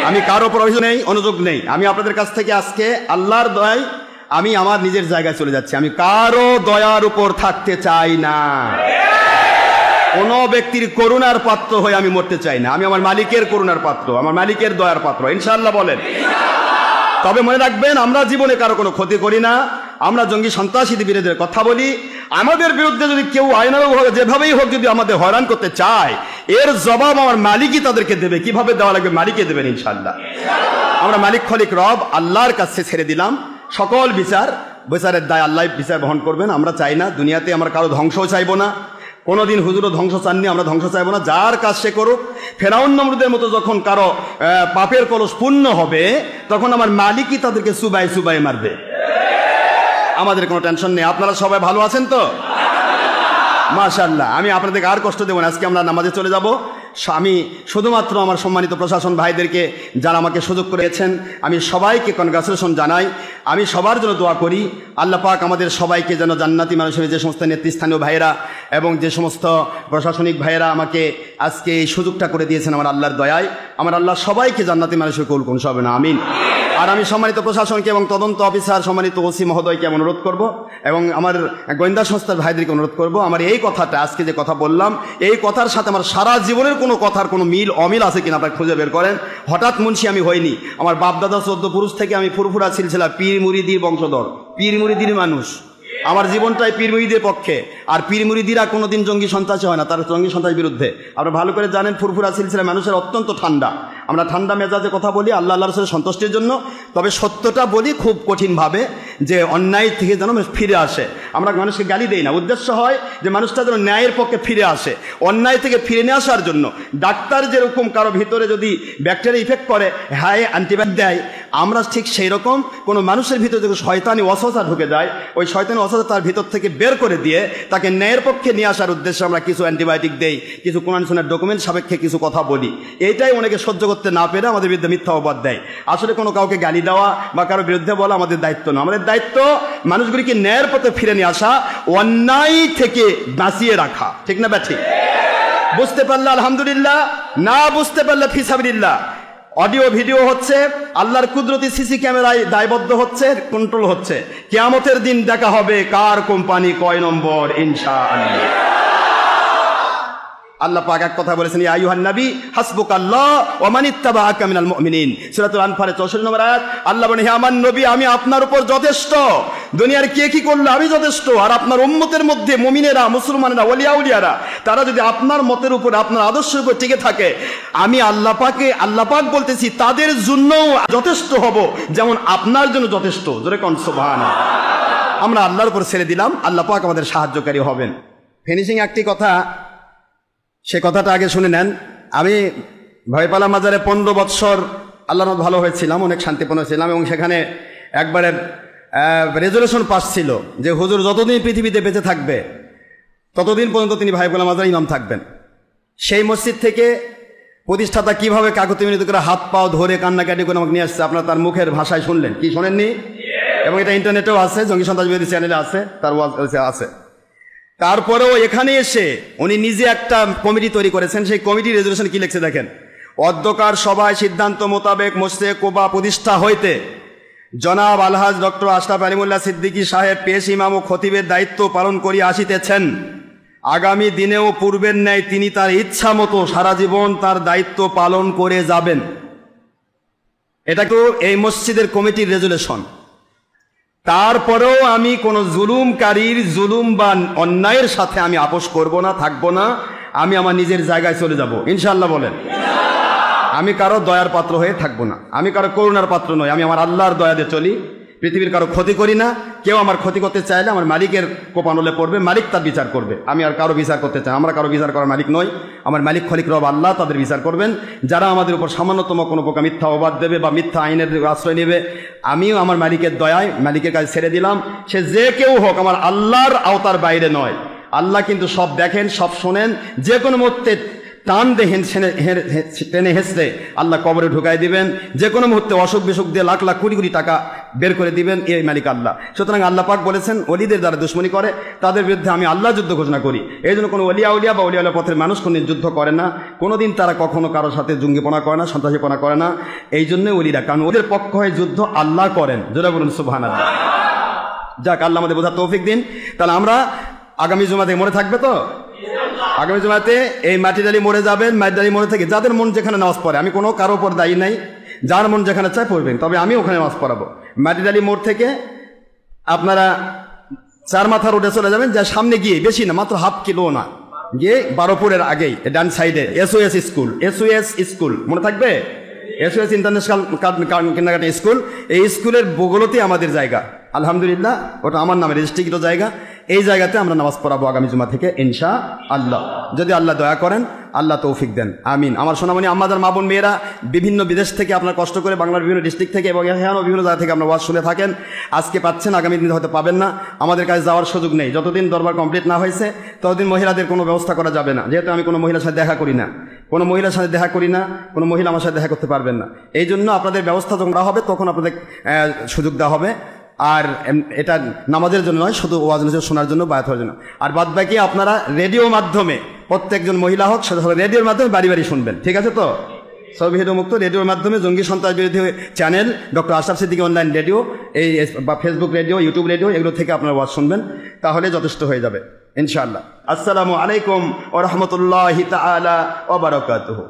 আমি কারো উপর অভিযোগ নেই, অনুযোগ নেই। আমি আপনাদের কাছ থেকে আজকে আল্লাহর দয়ায় আমি আমার নিজের জায়গায় চলে যাচ্ছি। আমি কারো দয়ার উপর থাকতে চাই না, কোন ব্যক্তির করুণার পাত্র হয়ে আমি মরতে চাই না। আমি আমার মালিকের করুণার পাত্র, আমার মালিকের দয়ার পাত্র, ইনশাআল্লাহ বলেন। তবে মনে রাখবেন, আমরা জীবনে কারো কোনো ক্ষতি করি না। আমরা জঙ্গি সন্ত্রাসীদের বিরুদ্ধে কথা বলি। আমাদের বিরুদ্ধে যদি কেউ আইনানুগভাবে যেভাবেই হোক যদি আমাদের হয়রান করতে চায়, এর জবাব আমার মালিকই তাদেরকে দেবে। কিভাবে দেওয়া লাগবে? মালিকই দেবেন ইনশাআল্লাহ। আমরা মালিক খলিক রব আল্লাহর কাছে ছেড়ে দিলাম সকল বিচারের দায় আল্লাহ বিচার বহন করবেন। আমরা চাই না দুনিয়াতে, আমরা কারো ধ্বংসও চাইবো না। কোনোদিন হুজুরও ধ্বংস চাননি, আমরা ধ্বংস চাইবো না। যার কাজ সে করুক। ফেরাউন নমরুদের মতো যখন কারো পাপের কলস পূর্ণ হবে, তখন আমার মালিকই তাদেরকে সুবাই সুবাই মারবে। আমাদের কোনো টেনশন নেই। আপনারা সবাই ভালো আছেন তো? মাশাআল্লাহ। আমি আপনাদেরকে আর কষ্ট দেব না। আজকে আমরা নামাজে চলে যাব। আমি শুধুমাত্র আমার সম্মানিত প্রশাসন ভাইদেরকে, যারা আমাকে সুযোগ করেছেন, আমি সবাইকে কনগ্রাচুলেশন জানাই। আমি সবার জন্য দোয়া করি, আল্লাহ পাক আমাদের সবাইকে যেন জান্নাতি মানুষের, যে সমস্ত নেতৃস্থানীয় ভাইয়েরা এবং যে সমস্ত প্রশাসনিক ভাইয়েরা আমাকে আজকে এই সুযোগটা করে দিয়েছেন, আমার আল্লাহর দয়ায় আমার আল্লাহ সবাইকে জান্নাতি মানুষের কবুল করুন, সবে না আমিন। আর আমি সম্মানিত প্রশাসনকে এবং তদন্ত অফিসার, সম্মানিত ওসি মহোদয়কে আমি অনুরোধ করব এবং আমার গোয়েন্দা সংস্থার ভাইদেরকে অনুরোধ করব, আমার এই কথাটা, আজকে যে কথা বললাম, এই কথার সাথে আমার সারা জীবনের কোনো কথার কোনো মিল অমিল আছে কিনা আপনারা খুঁজে বের করেন। হঠাৎ মুন্সি আমি হইনি। আমার বাপদাদা 14 পুরুষ থেকে আমি ফুরফুরা সিলসিলা পীর মুরিদির বংশধর, পীর মুরিদির মানুষ। আমার জীবনটাই পীর মুরিদের পক্ষে। আর পীর মুরিদিরা কোনোদিন জঙ্গি সন্ত্রাসী হয় না, তারা জঙ্গি সন্ত্রাসের বিরুদ্ধে। আপনারা ভালো করে জানেন, ফুরফুরা সিলসিলা মানুষের অত্যন্ত ঠান্ডা। আমরা ঠান্ডা মেজাজে কথা বলি আল্লাহ রাসূলের সন্তুষ্টির জন্য। তবে সত্যটা বলি খুব কঠিনভাবে, যে অন্যায় থেকে যেন ফিরে আসে। আমরা মানুষকে গালি দেই না, উদ্দেশ্য হয় যে মানুষটা যেন ন্যায়ের পক্ষে ফিরে আসে, অন্যায় থেকে ফিরে নিয়ে আসার জন্য। ডাক্তার যেরকম কারো ভিতরে যদি ব্যাকটেরিয়া ইফেক্ট করে হ্যাঁ অ্যান্টিবায়োটিক দেয়, আমরা ঠিক সেই রকম কোনো মানুষের ভিতরে যদি শয়তানি ওয়াসওয়াসা ঢুকে যায়, ওই শয়তানি ওয়াসওয়াসা তার ভিতর থেকে বের করে দিয়ে তাকে ন্যায়ের পক্ষে নিয়ে আসার উদ্দেশ্যে আমরা কিছু অ্যান্টিবায়োটিক দেই, কিছু কোরআন সুন্নাহর ডকুমেন্ট সাপেক্ষে কিছু কথা বলি। এইটাই অনেকে সহ্য করতে না পেরে আমাদের বিরুদ্ধে মিথ্যা অপবাদ দেয়। আসলে কোনো কাউকে গালি দেওয়া বা কারো বিরুদ্ধে বলা আমাদের দায়িত্ব না। আমাদের দায়িত্ব মানুষগুলিকে ন্যায়ের পথে ফিরে নিয়ে আসা, অন্যায় থেকে বাঁচিয়ে রাখা। ঠিক না ব্যাঠি? বুঝতে পারলে আলহামদুলিল্লাহ, না বুঝতে পারলে ফিসাবিলিল্লাহ। অডিও ভিডিও হচ্ছে, আল্লাহর কুদরতি সিসি ক্যামেরায় দায়বদ্ধ হচ্ছে, কন্ট্রোল হচ্ছে। কিয়ামতের দিন দেখা হবে কার কোম্পানি কয় নম্বর, ইনশাআল্লাহ। আল্লাহ পাক এক কথা বলেছেন, ইয়া আইয়ুহান নবী হাসবুকাল্লাহ ওয়া মান ইত্তাবাআকা মিনাল মুমিনিন। সূরাতুল আনফালের 64 নম্বর আয়াত। আল্লাহ বলেন, হে আমার নবী, আমি আপনার উপর যথেষ্ট। দুনিয়ার কে কি করলে আমি যথেষ্ট। আর আপনার উম্মতের মধ্যে মুমিনেরা, মুসলমানেরা, ওলিয়া উলিয়ারা, তারা যদি আপনার মতের উপর, আপনার আদর্শের উপর টিকে থাকে, আমি আল্লাহ পাক বলতেছি তাদের জন্যও যথেষ্ট হব, যেমন আপনার জন্য যথেষ্ট। জোরে কোন সুবহানাল্লাহ। আমরা আল্লাহর উপর ছেড়ে দিলাম, আল্লাহ পাক আমাদের সাহায্যকারী হবেন। ফিনিশিং একটি কথা, সে কথাটা আগে শুনে নেন। আমি ভয়পালা মাজারে 15 বৎসর আল্লাহর রহমতে ভালো হয়েছিলাম, অনেক শান্তিপূর্ণ ছিলাম। এবং সেখানে একবারে রেজুলেশন পাস ছিল যে হুজুর যতদিন পৃথিবীতে বেঁচে থাকবে ততদিন পর্যন্ত তিনি ভয়পালা মাজারে ইমাম থাকবেন। সেই মসজিদ থেকে প্রতিষ্ঠাতা কিভাবে কাকুতি মিনতি করে হাত পাও ধরে কান্নাকাটি করে আমাকে নিয়ে আসছে, আপনারা তার মুখের ভাষায় শুনলেন, কি শোনেননি? এবং এটা ইন্টারনেটেও আছে, জঙ্গি সন্ত্রাস বিরোধী চ্যানেলে আছে, তার ওয়াজ আছে। তারপরেও এখানে এসে উনি নিজে একটা কমিটি তৈরি করেছেন। সেই কমিটির রেজুলেশন কি লিখছে দেখেন। অধ্যকার সভায় সিদ্ধান্ত মোতাবেক মসজিদে কোবা প্রতিষ্ঠা হইতে জনাব আলহাজ ডক্টর আশরাফ আলিমুল্লাহ সিদ্দিকী সাহেব পেশ ইমাম ও খতিবের দায়িত্ব পালন করিয়া আসিতেছেন। আগামী দিনেও পূর্বের ন্যায় তিনি তার ইচ্ছা মতো সারা জীবন তার দায়িত্ব পালন করে যাবেন। এটা তো এই মসজিদের কমিটির রেজুলেশন। তারপরেও আমি কোনো জুলুমকারীর জুলুম বা অন্যায়ের সাথে আমি আপোষ করব না, থাকবো না। আমি আমার নিজের জায়গায় চলে যাব ইনশাআল্লাহ। বলেন, আমি কারো দয়ার পাত্র হয়ে থাকবো না, আমি কারো করুণার পাত্র নই। আমি আমার আল্লাহর দয়াতে চলি, পৃথিবীর কারো ক্ষতি করি না। কেউ আমার ক্ষতি করতে চাইলে আমার মালিকের কোপানলে পড়বে, মালিক তার বিচার করবে। আমি আর কারো বিচার করতে চাই, আমরা কারো বিচার করার মালিক নই। আমার মালিক খলিক রব আল্লাহ, তাদের বিচার করবেন। যারা আমাদের উপর সামান্যতম কোনো প্রকার মিথ্যা অবাদ দেবে বা মিথ্যা আইনের আশ্রয় নেবে, আমিও আমার মালিকের দয়ায় মালিকের কাছে ছেড়ে দিলাম। সে যে কেউ হোক, আমার আল্লাহর আওতার বাইরে নয়। আল্লাহ কিন্তু সব দেখেন, সব শোনেন। যে কোনো মুহূর্তে টান দিয়ে টেনে হেসড়ে আল্লাহ কবরে ঢুকাই দিবেন। যে কোনো মুহূর্তে অসুখ বিসুখ দিয়ে লাখ লাখ কোটি কোটি টাকা বের করে দিবেন, এই মালিক আল্লাহ। সুতরাং আল্লাহ পাক বলেছেন, অলিদের দ্বারা দুশ্মনী করে তাদের বিরুদ্ধে আমি আল্লাহ যুদ্ধ ঘোষণা করি। এই জন্য কোনো অলিয়া উলিয়া বা অলিয়া পথের মানুষ কোনো যুদ্ধ করে না, কোনোদিন তারা কখনো কারোর সাথে জঙ্গিপনা করে না, সন্ত্রাসীপনা করে না। এই জন্য অলিরা, কারণ ওদের পক্ষ হয়ে যুদ্ধ আল্লাহ করেন। জোরে বলুন সুবহানাল্লাহ। যাক, আল্লাহ আমাদের বোঝার তৌফিক দিন। তাহলে আমরা আগামী জুমাতে মনে থাকবে তো? আগামী জুমাতে এই মাটিডালি মরে যাবেন। মাটিডালি মরে থেকে যাদের মন যেখানে নামাজ পড়ে, আমি কোনো কারো উপর দায়ী নাই, যার মন যেখানে চায় পড়বেন, তবে আমি ওখানে নামাজ পড়াবো। মাটিডালি মোড় থেকে আপনারা 4 মাথা রোডে চলে যাবেন, যা সামনে গিয়ে, বেশি না, মাত্র হাফ কিলো না, গিয়ে বারোপুরের আগেই ডান সাইডে SOS স্কুল মনে থাকবে, SOS ইন্টারন্যাশনাল কিন্ডারগার্টেন স্কুল। এই স্কুলের বগলতেই আমাদের জায়গা, আলহামদুলিল্লাহ। ওটা আমার নামে রেজিস্ট্রিকৃত জায়গা। এই জায়গাতে আমরা নামাজ পড়াবো আগামী জুমা থেকে ইনশাআল্লাহ, যদি আল্লাহ দয়া করেন, আল্লাহ তৌফিক দেন, আমিন। আমার সোনামণি আম্মাদের মা বোন মেয়েরা বিভিন্ন বিদেশ থেকে আপনার কষ্ট করে বাংলার বিভিন্ন ডিস্ট্রিক্ট থেকে এবং এখানেও বিভিন্ন জায়গা থেকে আমরা ওয়াজ শুনে থাকেন। আজকে পাচ্ছেন, আগামী দিনে হয়তো পাবেন না। আমাদের কাছে যাওয়ার সুযোগ নেই। যতদিন দরবার কমপ্লিট না হয়েছে ততদিন মহিলাদের কোনো ব্যবস্থা করা যাবে না, যেহেতু আমি কোনো মহিলার সাথে দেখা করি না, কোনো মহিলার সাথে দেখা করি না, কোনো মহিলা আমার সাথে দেখা করতে পারবেন না। এই জন্য আপনাদের ব্যবস্থা যখন করা হবে তখন আপনাদের সুযোগ দেওয়া হবে। আর এটা নামাজের জন্য নয়, শুধু ওয়াজ নসিহত শোনার জন্য, বায়াত হওয়ার জন্য। আর বাদ বাকি আপনারা রেডিও মাধ্যমে, প্রত্যেকজন মহিলা হোক সেটা রেডিওর মাধ্যমে বাড়ি বাড়ি শুনবেন, ঠিক আছে তো? সব ভিডিও মুক্ত রেডিওর মাধ্যমে জঙ্গি সন্ত্রাস বিরোধী channel doctor Ashraf Siddiqui online radio, এই বা ফেসবুক রেডিও, ইউটিউব রেডিও, এগুলো থেকে আপনারা ওয়াজ শুনবেন, তাহলে যথেষ্ট হয়ে যাবে ইনশাআল্লাহ। আসসালামু আলাইকুম ওয়া রাহমাতুল্লাহি তাআলা ওয়া বারাকাতুহু।